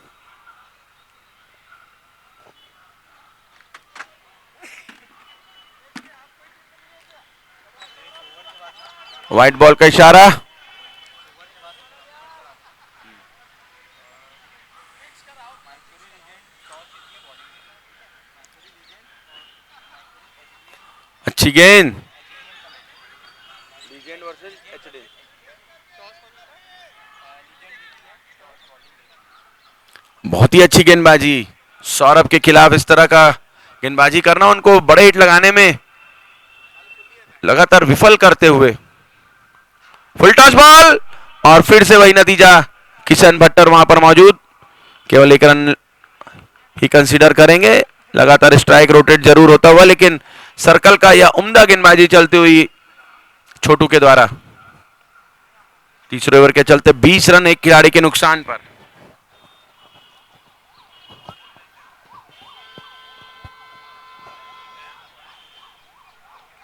Speaker 2: व्हाइट बॉल का इशारा। अच्छी गेंद, बहुत ही अच्छी गेंदबाजी। सौरभ के खिलाफ इस तरह का गेंदबाजी करना, उनको बड़े हिट लगाने में लगातार विफल करते हुए। फुल टॉस बॉल और फिर से वही नतीजा। किशन भट्टर वहां पर मौजूद, केवल 1 रन ही कंसीडर करेंगे। लगातार स्ट्राइक रोटेट जरूर होता हुआ, लेकिन सर्कल का यह उम्दा गेंदबाजी चलती हुई छोटू के द्वारा। तीसरे ओवर के चलते 20 रन एक खिलाड़ी के नुकसान पर।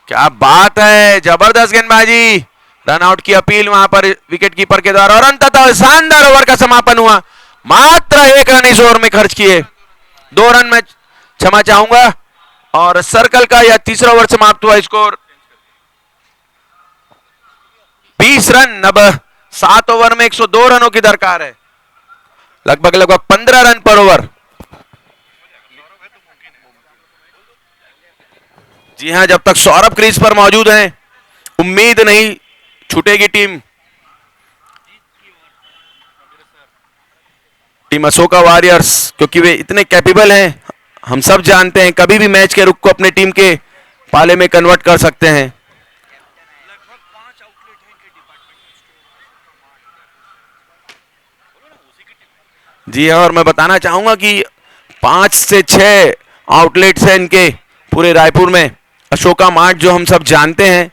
Speaker 2: क्या बात है, जबरदस्त गेंदबाजी। रन आउट की अपील वहां पर विकेट कीपर के द्वारा, और अंततः शानदार ओवर का समापन हुआ। मात्र 1 रन इस ओवर में खर्च किए। 2 रन में क्षमा चाहूंगा, और सर्कल का यह तीसरा ओवर समाप्त हुआ। Score 20 run. अब 7 ओवर में 102 रनों की दरकार है, लगभग 15 रन पर ओवर। जी हां, जब तक सौरभ क्रीज पर मौजूद हैं, उम्मीद नहीं छूटेगी टीम। टीम अशोका वॉरियर्स, क्योंकि वे इतने कैपेबल हैं, हम सब जानते हैं कभी भी मैच के रुख को अपने टीम के पाले में कन्वर्ट कर सकते हैं।
Speaker 3: लगभग 5 आउटलेट हैं इनके डिपार्टमेंटल स्टोर।
Speaker 2: जी हाँ, और मैं बताना चाहूंगा कि 5 से 6 आउटलेट्स हैं इनके पूरे रायपुर में। अशोका मार्ट जो हम सब जानते हैं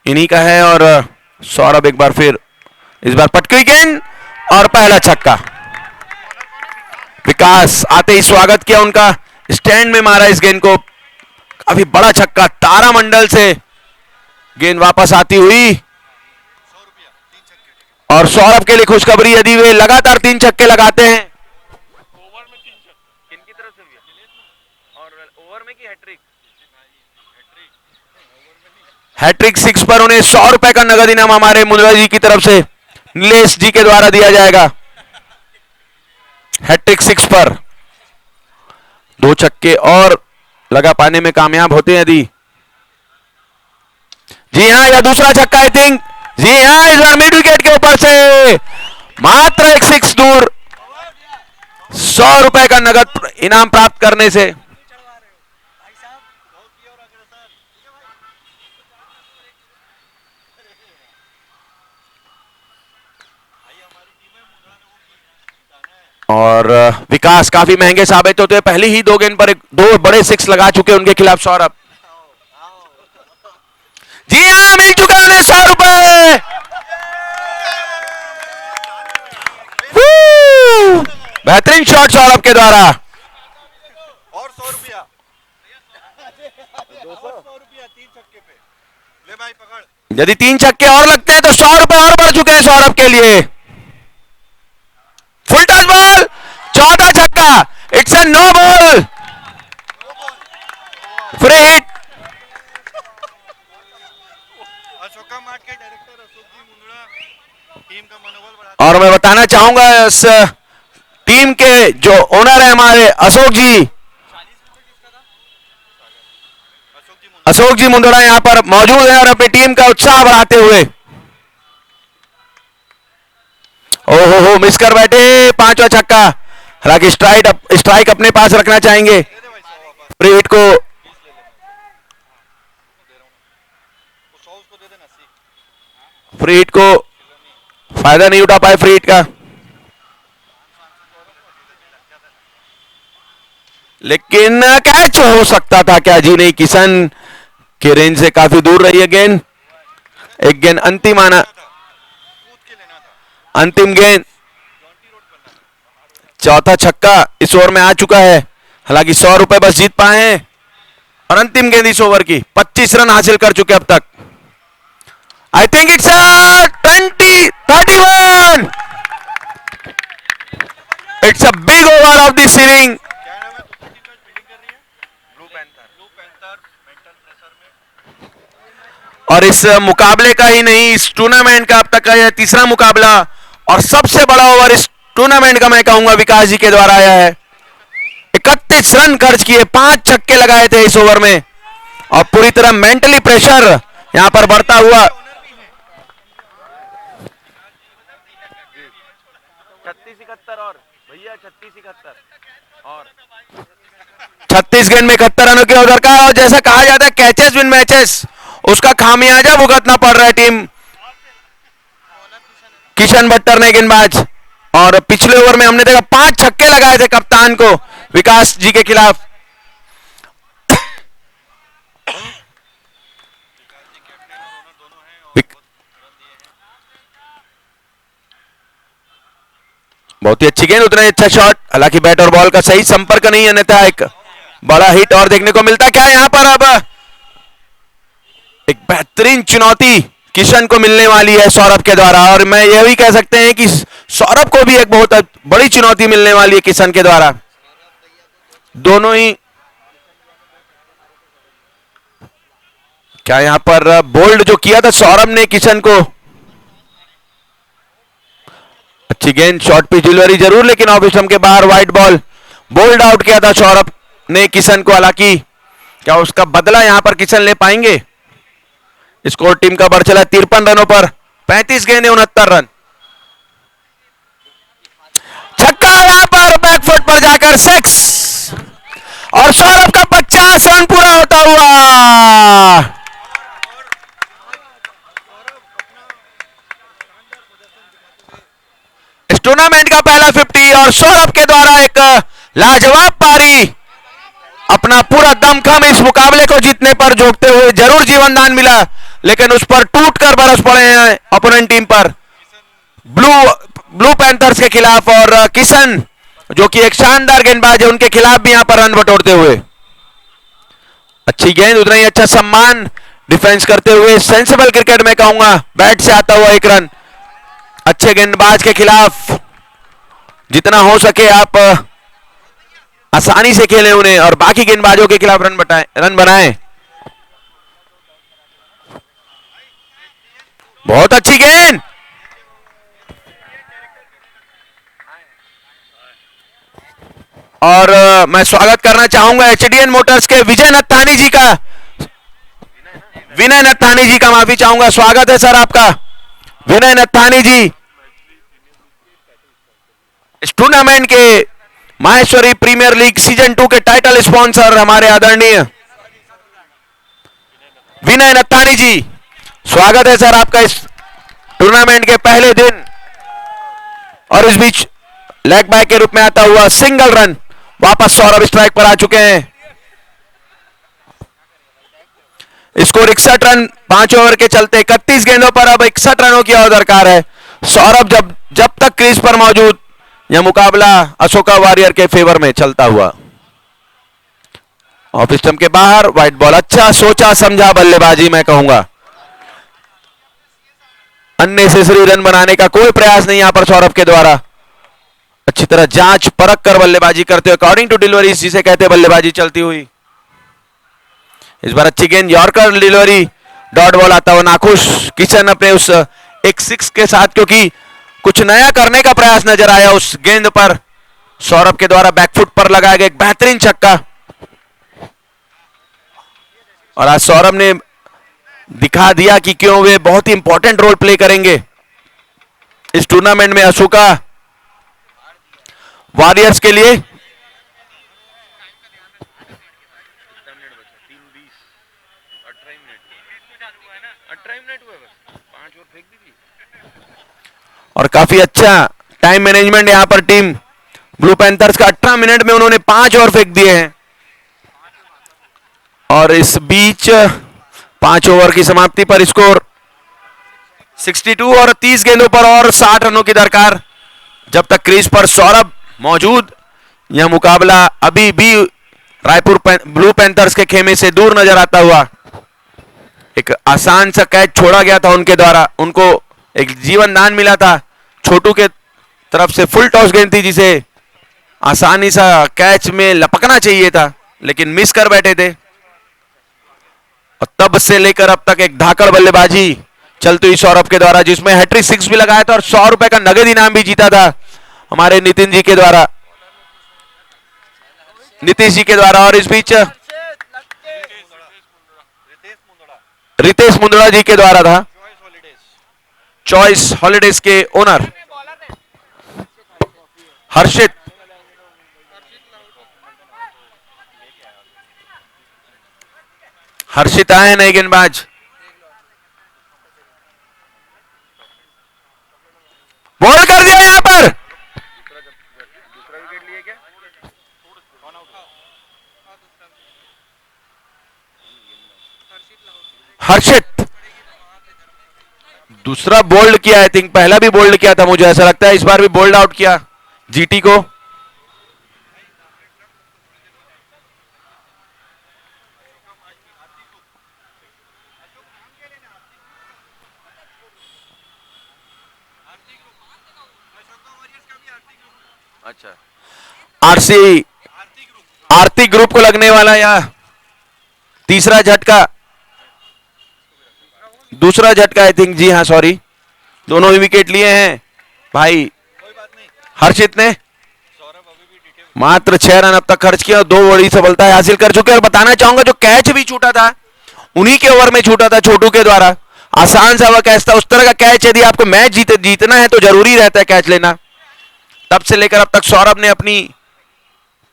Speaker 2: इन्हीं का है। और सौरभ एक बार फिर इस बार पटकी गेंद और पहला छक्का। विकास आते ही स्वागत किया उनका, स्टैंड में मारा इस गेंद को, काफी बड़ा छक्का। तारामंडल से गेंद वापस आती हुई और सौरभ के लिए खुशखबरी, यदि वे लगातार 3 छक्के लगाते हैं
Speaker 3: ओवर में 3 छक्के किनकी तरफ से भी है और ओवर में की हैट्रिक?
Speaker 2: हैट्रिक 6 पर उन्हें 100 रुपए का नगद इनाम हमारे मुंद्रा जी की तरफ से नीलेश जी के द्वारा दिया जाएगा। हैट्रिक 6 पर 2 छक्के और लगा पाने में कामयाब होते हैं यदि। जी हाँ, यह दूसरा छक्का आई थिंक। जी हाँ, इस बार मिड विकेट के ऊपर से मात्र एक 6 दूर 100 रुपए का नगद इनाम प्राप्त करने से। और विकास काफी महंगे साबित होते हैं, पहली ही 2 गेंद पर 2 बड़े 6 लगा चुके उनके खिलाफ सौरभ। जी हाँ, मिल चुका है उन्हें 100 रुपए। बेहतरीन शॉट सौरभ के द्वारा।
Speaker 4: और 100 रुपया 3 छक्के पे ले भाई पकड़।
Speaker 2: यदि 3 छक्के और लगते हैं तो 100 रुपए और बढ़ चुके हैं सौरभ के लिए। फुल टच बॉल, चौथा छक्का, it's a no ball, free hit.
Speaker 4: Ashoka mart के डायरेक्टर अशोक जी मुंद्रा टीम का मनोबल बढ़ाते
Speaker 2: और मैं बताना चाहूंगा इस टीम के जो ओनर है हमारे अशोक जी मुंदड़ा यहां पर मौजूद है और अपनी टीम का उत्साह बढ़ाते हुए। ओहो, मिस कर बैठे 5वां छक्का। हालांकि स्ट्राइक अपने पास रखना चाहेंगे। फ्री हिट को
Speaker 4: 100 उसको दे देना 80।
Speaker 2: फ्री हिट को फायदा नहीं उठा पाए फ्री हिट का, लेकिन कैच हो सकता था क्या? जी नहीं, किशन के रेंज से काफी दूर रही है गेंद। एक गेंद अंतिम आना, अंतिम गेंद, चौथा छक्का इस ओवर में आ चुका है। हालांकि 100 रुपए बस जीत पाए हैं और अंतिम गेंद इस ओवर की 25 रन हासिल कर चुके अब तक। I think it's 31। It's a big over of this inning.
Speaker 4: क्या नाम है दूसरी टीम का फील्डिंग कर रही है? ब्लू पैंथर मेंटल प्रेशर में।
Speaker 2: और इस मुकाबले का ही नहीं, इस टूर्नामेंट का अब तक का यह तीसरा मुकाबला और सबसे बड़ा ओवर इस टूर्नामेंट का मैं कहूंगा विकास जी के द्वारा आया है। 31 रन खर्च किए, 5 छक्के लगाए थे इस ओवर में और पूरी तरह मेंटली प्रेशर यहां पर बढ़ता हुआ।
Speaker 3: 36-71 और भैया 36-71 और
Speaker 2: 36 गेंद में 71 रनों की ओवर का। और जैसा कहा जाता है कैचेस विन मैचेस, उसका खामियाजा भुगतना पड़ रहा है टीम किशन भट्टर ने गेंदबाज। और पिछले ओवर में हमने देखा 5 छक्के लगाए थे कप्तान को विकास जी के खिलाफ। बहुत ही अच्छी गेंद, उतना ही अच्छा शॉट। हालांकि बैट और बॉल का सही संपर्क नहीं, अन्यथा एक बड़ा हिट और देखने को मिलता। क्या यहां पर अब एक बेहतरीन चुनौती किशन को मिलने वाली है सौरभ के द्वारा, और मैं यह भी कह सकते हैं कि सौरभ को भी एक बहुत बड़ी चुनौती मिलने वाली है किशन के द्वारा। दोनों ही क्या यहां पर बोल्ड जो किया था सौरभ ने किशन को, अच्छी गेंद, शॉर्ट पिच डिलीवरी जरूर, लेकिन ऑफ स्टंप के बाहर वाइड बॉल, बोल्ड आउट किया था सौरभ ने किशन को। हालांकि क्या उसका बदला यहां पर किशन ले पाएंगे? स्कोर टीम का बढ़ चला 53 रनों पर, 35 गेंदें 69 रन। छक्का चौका यहां पर बैकफुट पर जाकर 6 और सौरभ का 50 रन पूरा होता हुआ। इस टूर्नामेंट का पहला 50 और सौरभ के द्वारा एक लाजवाब पारी। अपना पूरा दमखम इस मुकाबले को जीतने पर झोंकते हुए जरूर जीवनदान मिला, लेकिन उस पर टूटकर बरस पड़े हैं ओपोनेंट टीम पर ब्लू पैंथर्स के खिलाफ। और किशन जो कि एक शानदार गेंदबाज है, उनके खिलाफ भी यहां पर रन बटोरते हुए। अच्छी गेंद, उतना ही अच्छा सम्मान, डिफेंस करते हुए सेंसिबल क्रिकेट में कहूंगा। बैट से आता हुआ एक रन। अच्छे गेंदबाज के खिलाफ जितना हो सके आप आसानी से खेलें उन्हें, और बाकी गेंदबाजों के खिलाफ रन बनाएं। बहुत अच्छी गेंद, और मैं स्वागत करना चाहूंगा एचडीएन मोटर्स के विनय नत्थानी जी का माफी चाहूंगा। स्वागत है सर आपका, विनय नत्थानी जी। इस टूर्नामेंट के माहेश्वरी प्रीमियर लीग सीजन 2 के टाइटल स्पॉन्सर हमारे आदरणीय विनय नत्थानी जी, स्वागत है सर आपका इस टूर्नामेंट के पहले दिन। और इस बीच लेग बाय के रूप में आता हुआ सिंगल रन, वापस सौरभ स्ट्राइक पर आ चुके हैं। स्कोर 61 रन 5 ओवर के चलते 31 गेंदों पर अब 61 रनों की और दरकार है। सौरभ जब तक क्रीज पर मौजूद, यह मुकाबला अशोका वॉरियर के फेवर में चलता हुआ। ऑफ स्टंप के बाहर व्हाइट बॉल, अच्छा सोचा समझा बल्लेबाजी मैं कहूंगा। अननेसेसरी रन बनाने का कोई प्रयास नहीं यहां पर सौरभ के द्वारा। अच्छी तरह जांच परख कर बल्लेबाजी करते हुए, अकॉर्डिंग टू डिलीवरी जिसे कहते बल्लेबाजी चलती हुई। इस बार अच्छी गेंद, यॉर्कर डिलीवरी, डॉट बॉल आता हुआ नाखुश किशन अपने उस एक 6 के साथ, क्योंकि कुछ नया करने का प्रयास नजर आया उस गेंद पर। सौरभ के द्वारा बैकफुट पर लगाया गया एक बेहतरीन छक्का, और आज सौरभ ने दिखा दिया कि क्यों वे बहुत ही इंपॉर्टेंट रोल प्ले करेंगे इस टूर्नामेंट में अशोका वॉरियर्स के लिए। और काफी अच्छा टाइम मैनेजमेंट यहां पर टीम ब्लू पैंथर्स का। 18 मिनट में उन्होंने 5 ओवर फेंक दिए हैं, और इस बीच 5 ओवर की समाप्ति पर स्कोर 62 और 30 गेंदों पर और 60 रनों की दरकार। जब तक क्रीज पर सौरभ मौजूद, यह मुकाबला अभी भी रायपुर ब्लू पैंथर्स के खेमे से दूर नजर आता हुआ। एक आसान सा कैच छोड़ा गया था उनके द्वारा, उनको एक जीवन दान मिला था। छोटू के तरफ से फुल टॉस गेंद थी जिसे आसानी सा कैच में लपकना चाहिए था, लेकिन मिस कर बैठे थे। और तब से लेकर अब तक एक धाकड़ बल्लेबाजी चलती हुई सौरभ के द्वारा, जिसमें हैट्रिक 6 भी लगाया था और 100 रुपए का नगद इनाम भी जीता था हमारे नितिन जी के द्वारा, नीतीश जी के द्वारा। और इस बीच रितेश मुंदड़ा जी के द्वारा था, चॉइस हॉलिडेज के ओनर हर्षित। हर्षित आए नए गेंदबाज, बॉल कर दिया यहां पर। हर्षित दूसरा बोल्ड किया, आई थिंक पहला भी बोल्ड किया था, मुझे ऐसा लगता है इस बार भी बोल्ड आउट किया जीटी को। अच्छा, आरती ग्रुप को लगने वाला यह तीसरा झटका, दूसरा झटका आई थिंक, जी हाँ सॉरी, दोनों ही विकेट लिए हैं भाई हर्षित ने। मात्र 6 रन अब तक खर्च किया और 2 बड़ी सफलता हासिल कर चुके। और बताना चाहूंगा जो कैच भी छूटा था उन्हीं के ओवर में छूटा था छोटू के द्वारा। आसान सा वह कैच था, उस तरह का कैच यदि आपको मैच जीतना है तो जरूरी रहता है कैच लेना, तब से लेकर अब तक सौरभ ने अपनी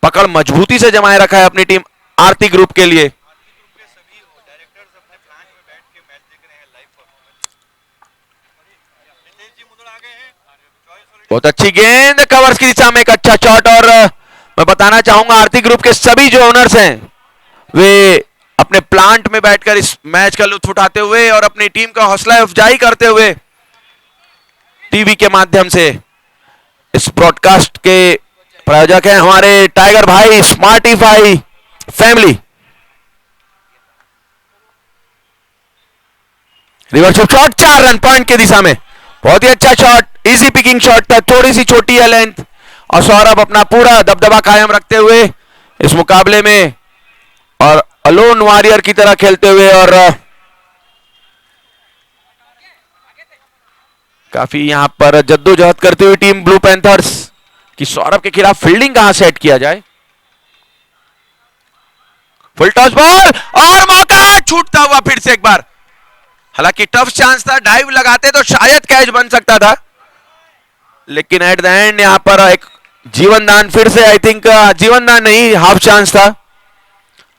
Speaker 2: पकड़ मजबूती से जमाए रखा है अपनी टीम आरती ग्रुप के लिए।
Speaker 4: के सभी डायरेक्टर्स अपने फ्लैंक में बैठ के मैच देख रहे हैं, लाइव परफॉर्मेंस। नितेश जी मुदड़ आ गए हैं, चॉइस ऑलरेडी
Speaker 2: बहुत अच्छी गेंद, कवर्स की दिशा में एक अच्छा शॉट। और मैं बताना चाहूंगा आरती ग्रुप के सभी जो ओनर्स हैं वे अपने प्लांट में बैठकर इस मैच का लुत्फ उठाते हुए और अपनी टीम का हौसला अफजाई करते हुए टीवी के माध्यम से इस ब्रॉडकास्ट के प्रायोजक हैं हमारे टाइगर भाई Smartify family. Reverse shot 4 run point की दिशा में, बहुत ही अच्छा शॉट, इजी पिकिंग शॉट था, थोड़ी सी छोटी है लेंथ। और सौरभ अपना पूरा दबदबा कायम रखते हुए इस मुकाबले में और अलोन वॉरियर की तरह खेलते हुए और काफी यहां पर जद्दोजहद करती हुई टीम ब्लू पैंथर्स कि सौरभ के खिलाफ फील्डिंग कहां सेट किया जाए। फुल टॉस बॉल और मौका छूटता हुआ फिर से एक बार, हालांकि टफ चांस था, डाइव लगाते तो शायद कैच बन सकता था, लेकिन एट द एंड यहां पर एक जीवन दान फिर से, आई थिंक जीवन दान नहीं हाफ चांस था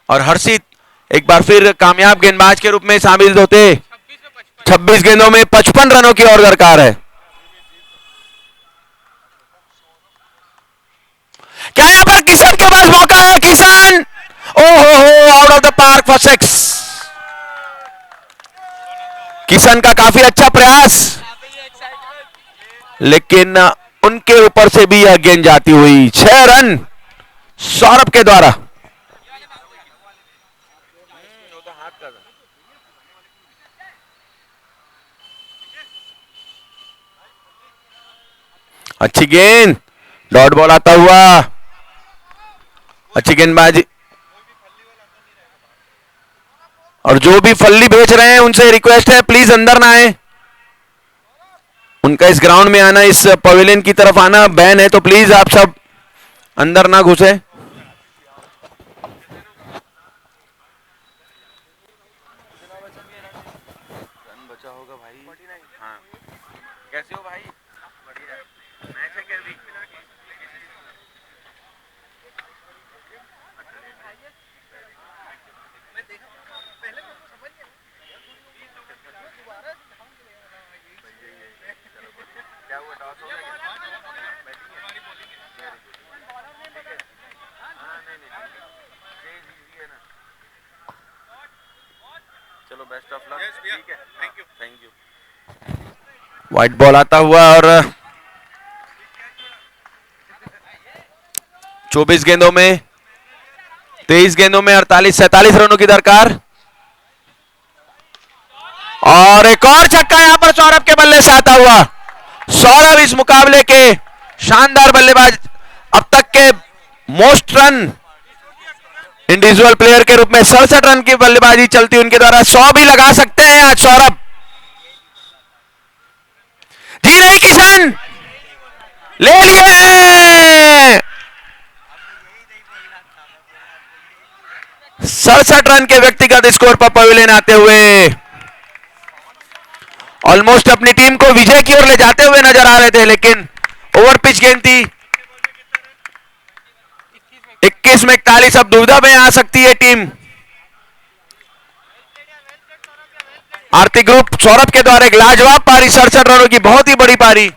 Speaker 2: और हर्षित एक बार फिर कामयाब गेंदबाज के रूप में शामिल होते 26 गेंदों में 55 रनों की और दरकार है। क्या यहां पर किशन के पास मौका है? किशन ओहो out of the park for 6। Kishan का काफी अच्छा प्रयास, लेकिन उनके ऊपर से भी यह गेंद जाती हुई। 6 रन सौरभ के द्वारा। अच्छी गेंद, डॉट बॉल आता हुआ, अच्छी गेंदबाजी। और जो भी फल्ली भेज रहे हैं उनसे रिक्वेस्ट है प्लीज अंदर ना आए, उनका इस ग्राउंड में आना, इस पवेलियन की तरफ आना बैन है, तो प्लीज आप सब अंदर ना घुसे। कैसे हो भाई? मैच है क्या अभी? क्या हुआ, टॉस हो गया क्या? बैटिंग है? हाँ नहीं है ना। चलो बेस्ट ऑफ लक। ठीक है, थैंक यू। व्हाइट बॉल आता हुआ और 24 गेंदों में 23 गेंदों में 48-47 रनों की दरकार। और एक और छक्का यहां पर सौरभ के बल्ले से आता हुआ। सौरभ इस मुकाबले के शानदार बल्लेबाज, अब तक के मोस्ट रन इंडिविजुअल प्लेयर के रूप में 67 रन की बल्लेबाजी चलती उनके द्वारा। 100 भी लगा सकते हैं आज सौरभ। जी नहीं, किशन ले लिए। 67 रन के व्यक्तिगत स्कोर पर पवेलियन आते हुए ऑलमोस्ट अपनी टीम को विजय की ओर ले जाते हुए नजर आ रहे थे, लेकिन ओवर पिच गेंद थी। 21 में 41, अब दुविधा में आ सकती है टीम। आरती ग्रुप सौरभ के द्वारा एक लाजवाब पारी, 67 रनों की बहुत ही बड़ी पारी।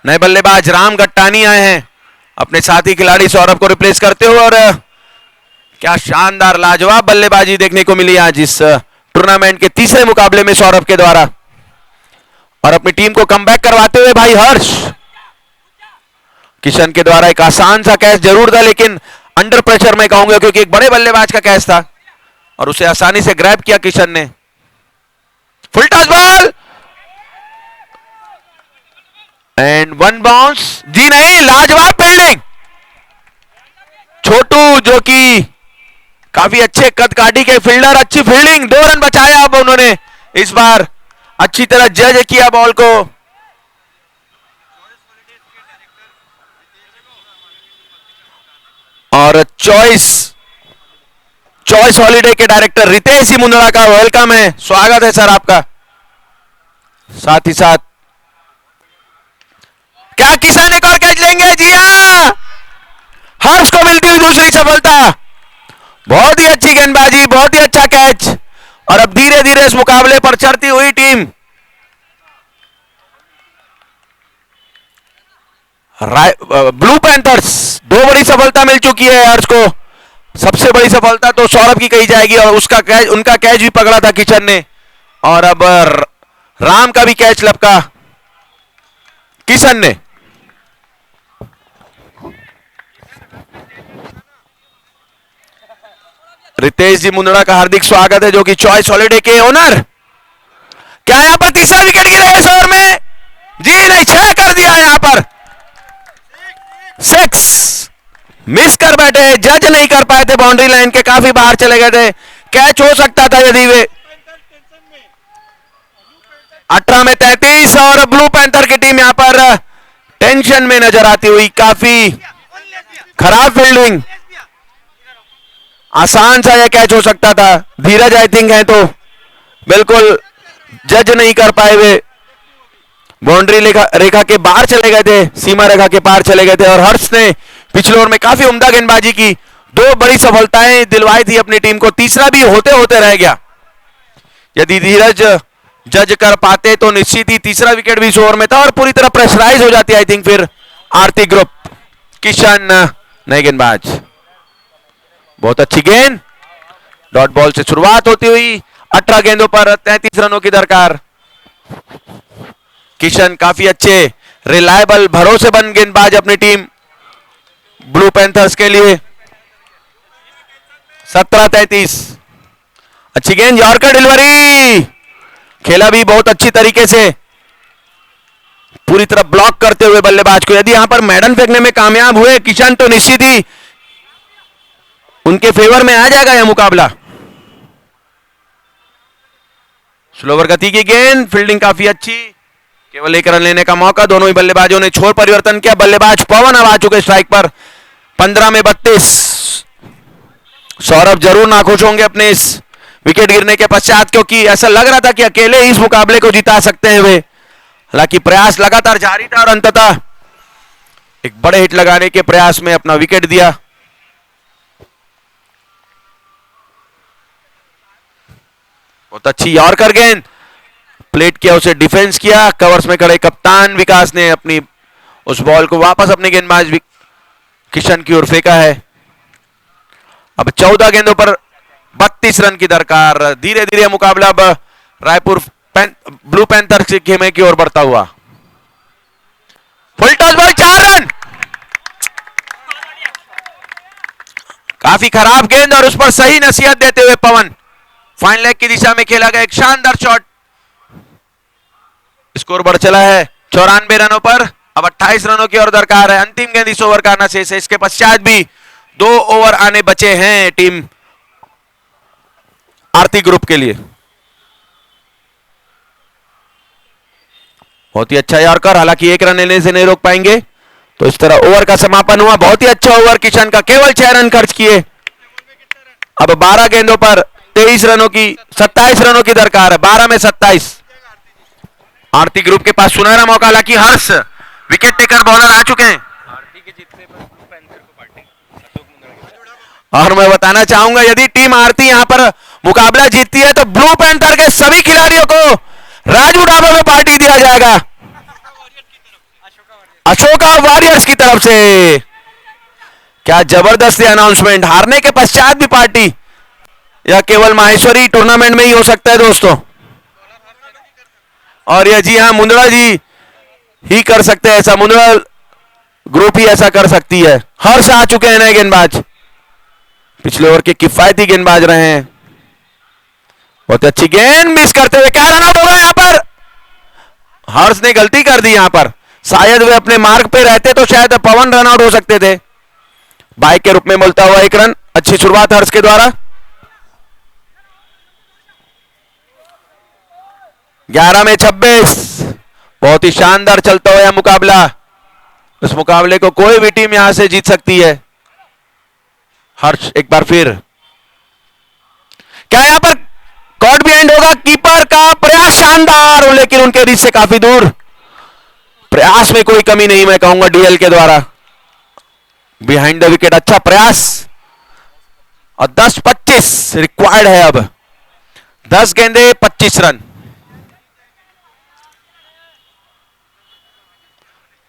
Speaker 2: नए बल्लेबाज राम गट्टानी आए हैं अपने साथी खिलाड़ी सौरभ को रिप्लेस करते हुए, और क्या शानदार लाजवाब बल्लेबाजी देखने को मिली आज इस टूर्नामेंट के तीसरे मुकाबले में सौरभ के द्वारा। और अपनी टीम को कमबैक करवाते हुए भाई हर्ष, किशन के द्वारा एक आसान सा कैच जरूर था, लेकिन अंडर प्रेशर मैं कहूंगा क्योंकि एक बड़े बल्लेबाज का कैच था और उसे आसानी से ग्रैब किया किशन ने। Full toss ball and 1 bounce. जी नहीं, लाजवाब फील्डिंग। छोटू जो कि काफी अच्छे कद काठी के फील्डर, अच्छी फील्डिंग, 2 रन बचाया। अब उन्होंने इस बार अच्छी तरह जज किया बॉल को। और चॉइस चॉइस हॉलीडे के डायरेक्टर रितेश जी मुंदड़ा का वेलकम है, स्वागत है सर आपका। साथ ही साथ क्या किसान एक और कैच लेंगे? जी हाँ, हर्ष को मिलती हुई दूसरी सफलता। बहुत ही अच्छी गेंदबाजी, बहुत ही अच्छा कैच। और अब धीरे धीरे इस मुकाबले पर चढ़ती हुई टीम ब्लू पैंथर्स, दो बड़ी सफलता मिल चुकी है हर्ष को। सबसे बड़ी सफलता तो सौरभ की कही जाएगी और उसका कैच, उनका कैच भी पकड़ा था किशन ने। और अब राम का भी कैच लपका किशन ने। रितेश जी मुंदड़ा का हार्दिक स्वागत है, जो कि चॉइस हॉलीडे के ओनर। क्या यहां पर तीसरा विकेट गिरा है इस ओवर में? जी नहीं, 6 कर दिया यहां पर। 6 मिस कर बैठे, जज नहीं कर पाए थे, बाउंड्री लाइन के काफी बाहर चले गए थे। कैच हो सकता था यदि वे 18 में 33। और ब्लू पैंथर की टीम यहां पर टेंशन में नजर आती हुई, काफी खराब फील्डिंग। आसान सा यह कैच हो सकता था। धीरज आई थिंक है तो बिल्कुल जज नहीं कर पाए, वे बाउंड्री रेखा के बाहर चले गए थे, सीमा रेखा के पार चले गए थे। और हर्ष ने पिछले ओवर में काफी उम्दा गेंदबाजी की, 2 बड़ी सफलताएं दिलवाई थी अपनी टीम को, तीसरा भी होते होते रह गया। यदि धीरज जज कर पाते तो निश्चित ही तीसरा विकेट भी इस ओवर में था और पूरी तरह प्रेशराइज हो जाती आई थिंक फिर आरती ग्रुप। किशन नए गेंदबाज, बहुत अच्छी गेंद, डॉट बॉल से शुरुआत होती हुई 18 गेंदों पर 33 रनों की दरकार। किशन काफी अच्छे रिलायबल भरोसेमंद गेंदबाज अपनी टीम ब्लू पैंथर्स के लिए। 17-33, अच्छी गेंद, यॉर्कर डिलीवरी, खेला भी बहुत अच्छी तरीके से, पूरी तरह ब्लॉक करते हुए बल्लेबाज को। यदि यहां पर मैडन फेंकने में कामयाब हुए किशन तो निश्चित ही उनके फेवर में आ जाएगा यह मुकाबला। स्लोवर गति की गेंद, फील्डिंग काफी अच्छी, केवल 1 रन लेने का मौका। दोनों ही बल्लेबाजों ने छोर परिवर्तन किया। बल्लेबाज पवन अब आ चुके स्ट्राइक पर। 15 में 32। सौरभ जरूर नाखुश होंगे अपने इस विकेट गिरने के पश्चात, क्योंकि ऐसा लग रहा था कि अकेले ही इस मुकाबले को जिता सकते हैं वे। हालांकि प्रयास लगातार जारी था और अंततः एक बड़े हिट लगाने के प्रयास में अपना विकेट दिया। बहुत अच्छी यॉर्कर गेंद, प्लेट किया, उसे डिफेंस किया। कवर्स में खड़े कप्तान विकास ने अपनी उस बॉल को वापस अपने गेंदबाज किशन की ओर फेंका है। अब 14 गेंदों पर 32 रन की दरकार। धीरे धीरे मुकाबला अब रायपुर ब्लू पैंथर के खेमे की ओर बढ़ता हुआ। Full toss ball, 4 run. काफी खराब गेंद और उस पर सही नसीहत देते हुए पवन फाइन लेग की दिशा में खेला गया एक शानदार शॉट। स्कोर बढ़ चला है 94 रनों पर। अब 28 रनों की ओर दरकार है। अंतिम गेंद इस ओवर का आना शेष है। इसके पश्चात भी 2 ओवर आने बचे हैं टीम आरती ग्रुप के लिए। बहुत ही अच्छा यॉर्कर, हालांकि 1 रन लेने से नहीं रोक पाएंगे। तो इस तरह ओवर का समापन हुआ। बहुत ही अच्छा ओवर किशन का, केवल 6 रन खर्च किए। अब 12 गेंदों पर 27 रनों की दरकार है। 12 में 27। आरती ग्रुप के पास सुनहरा मौका, हालांकि हर्ष विकेट टेकर बॉलर आ चुके हैं। और मैं बताना चाहूंगा, यदि टीम आरती यहां पर मुकाबला जीतती है तो ब्लू पैंथर के सभी खिलाड़ियों को राजू ढाबा में पार्टी दिया जाएगा अशोका वॉरियर्स की तरफ से। क्या जबरदस्त अनाउंसमेंट, हारने के पश्चात भी पार्टी, या केवल माहेश्वरी टूर्नामेंट में ही हो सकता है दोस्तों। और यह जी हां, मुंदड़ा जी ही कर सकते हैं ऐसा, मुंदड़ा ग्रुप ही ऐसा कर सकती है। हर्ष आ चुके हैं नए गेंदबाज, पिछले ओवर के किफायती गेंदबाज रहे हैं। बहुत अच्छी गेंद, मिस करते हुए क्या रन आउट होगा यहां पर। हर्ष ने गलती कर दी यहां पर, शायद वे अपने मार्ग पे रहते तो शायद पवन रन आउट हो सकते थे। बाइक के रूप में मिलता हुआ 1 रन। अच्छी शुरुआत हर्ष के द्वारा। 11 में 26। बहुत ही शानदार चलता हुआ मुकाबला। इस मुकाबले को कोई भी टीम यहां से जीत सकती है। हर्ष एक बार फिर क्या यहां पर कॉट बिहाइंड होगा? कीपर का प्रयास शानदार, लेकिन उनके रीच से काफी दूर। प्रयास में कोई कमी नहीं मैं कहूंगा डीएल के द्वारा। बिहाइंड द विकेट अच्छा प्रयास। और 10-25 रिक्वायर्ड है अब। 10 गेंदे 25 रन।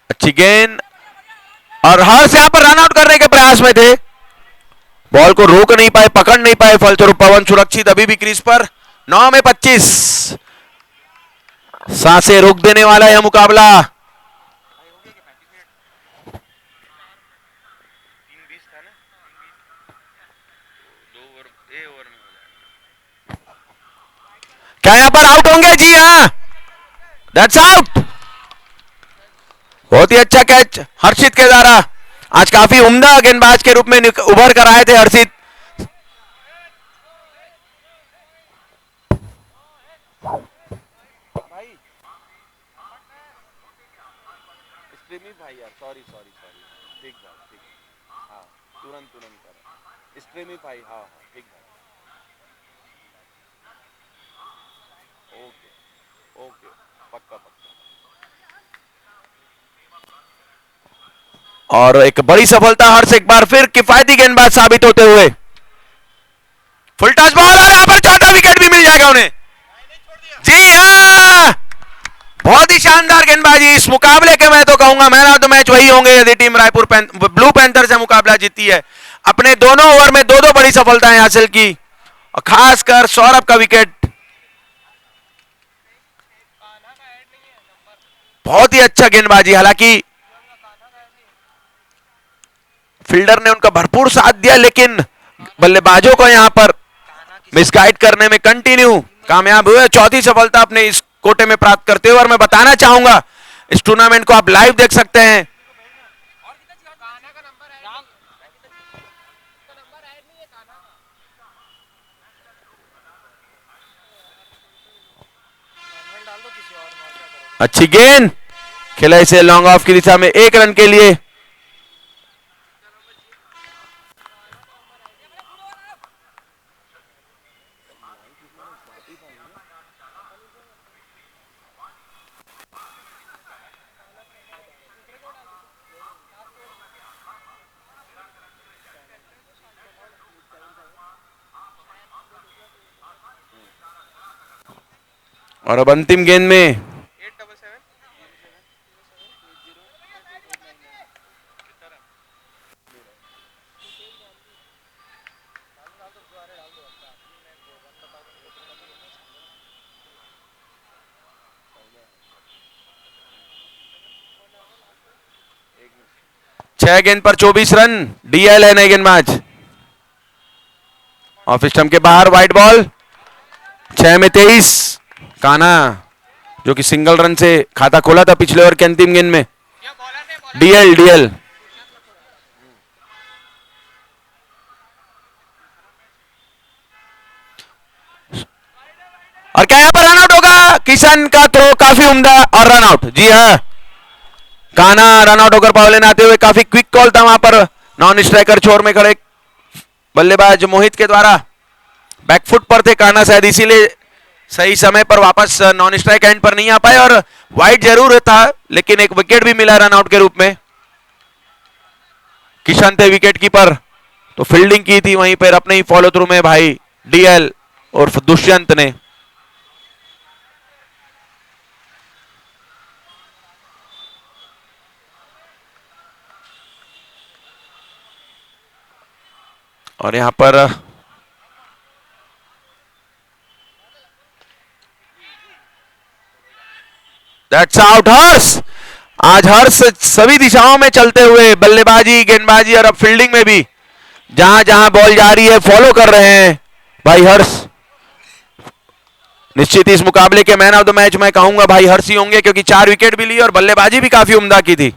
Speaker 2: अच्छी गेंद और हर्ष यहां पर रन आउट करने के प्रयास में थे, बॉल को रोक नहीं पाए, पकड़ नहीं पाए, फलस्वरूप पवन सुरक्षित अभी भी क्रीज पर। 9 में 25, सांसें रोक देने वाला यह मुकाबला।
Speaker 1: 3-20 था ना, 2 ओवर 1 ओवर में हो जाएगा।
Speaker 2: क्या यहां पर आउट होंगे? जी हाँ, दैट्स आउट। बहुत ही अच्छा कैच हर्षित के द्वारा। आज काफी उम्दा गेंदबाज के रूप में उभर कर आए थे हर्षित। भाई यार सॉरी सॉरी सॉरी, ठीक बात, ठीक। हाँ तुरंत तुरंत कर स्ट्रीमी भाई, हाँ हाँ ठीक बात। ओके ओके, पक्का पक्का। और एक बड़ी सफलता हर्ष एक बार फिर किफायती गेंदबाज साबित होते हुए। फुल टच बॉल और यहां पर चौथा विकेट भी मिल जाएगा उन्हें। जी हाँ, बहुत ही शानदार गेंदबाजी इस मुकाबले के। मैं तो कहूंगा मैन ऑफ द मैच वही होंगे यदि टीम रायपुर ब्लू पैंथर से मुकाबला जीती है। अपने दोनों ओवर में 2-2 बड़ी सफलताएं हासिल की और खासकर सौरभ का विकेट बहुत ही अच्छा गेंदबाजी। हालांकि फील्डर ने उनका भरपूर साथ दिया, लेकिन बल्लेबाजों को यहां पर मिसगाइड करने में कंटिन्यू कामयाब हुए। चौथी सफलता अपने इस कोटे में प्राप्त करते हुए। और मैं बताना चाहूंगा इस टूर्नामेंट को आप लाइव देख सकते हैं। अच्छी गेंद खेला इसे लॉन्ग ऑफ की दिशा में 1 रन के लिए। और अब अंतिम गेंद में
Speaker 1: 877
Speaker 2: 6 गेंद पर 24 रन। डीएल है नए गेंदबाज। ऑफ स्टंप के बाहर वाइड बॉल। 6 में 23। कान्हा जो कि सिंगल रन से खाता खोला था पिछले ओवर के अंतिम गेंद में। डीएल डीएल और क्या यहां पर रन आउट होगा? किशन का थ्रो काफी उम्दा और रन आउट। जी हाँ, कान्हा रन आउट होकर पावर लेने आते हुए। काफी क्विक कॉल था वहां पर नॉन स्ट्राइकर छोर में खड़े बल्लेबाज मोहित के द्वारा। बैकफुट पर थे कान्हा, शायद इसीलिए सही समय पर वापस नॉन स्ट्राइक एंड पर नहीं आ पाए। और वाइड जरूर था, लेकिन एक विकेट भी मिला रन आउट के रूप में। किशन थे विकेट कीपर, तो फील्डिंग की थी वहीं पर अपने ही फॉलो थ्रू में भाई डीएल और दुष्यंत ने। और यहां पर दैट्स आउट हर्ष। आज हर्ष सभी दिशाओं में चलते हुए बल्लेबाजी, गेंदबाजी और अब फील्डिंग में भी जहां जहां बॉल जा रही है फॉलो कर रहे हैं भाई हर्ष। निश्चित ही इस मुकाबले के मैन ऑफ द मैच मैं कहूंगा भाई हर्ष ही होंगे, क्योंकि 4 विकेट भी ली और बल्लेबाजी भी काफी उम्दा की थी।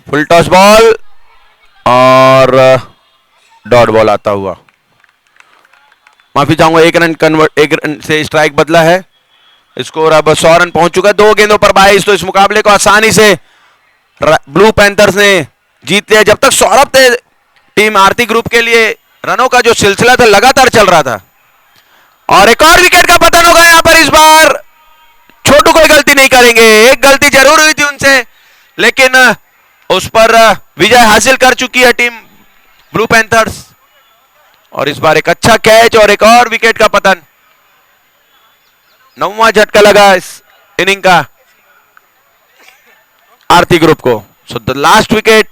Speaker 2: फुल टॉस बॉल और डॉट बॉल आता हुआ। माफी चाहूंगा, एक रन से स्ट्राइक बदला है। स्कोर अब 100 रन पहुंच चुका है, 2 गेंदों पर 22। तो इस मुकाबले को आसानी से ब्लू पैंथर्स ने जीत लिया। जब तक सौरभ थे टीम आरती ग्रुप के लिए रनों का जो सिलसिला था लगातार चल रहा था। और एक और विकेट का पतन होगा यहां पर। इस बार छोटू कोई गलती नहीं करेंगे। एक गलती जरूर हुई थी उनसे, लेकिन उस पर विजय हासिल कर चुकी है टीम ब्लू पैंथर्स। और इस बार एक अच्छा कैच और एक और विकेट का पतन। 9वां झटका लगा इस इनिंग का आरती ग्रुप को। So the last wicket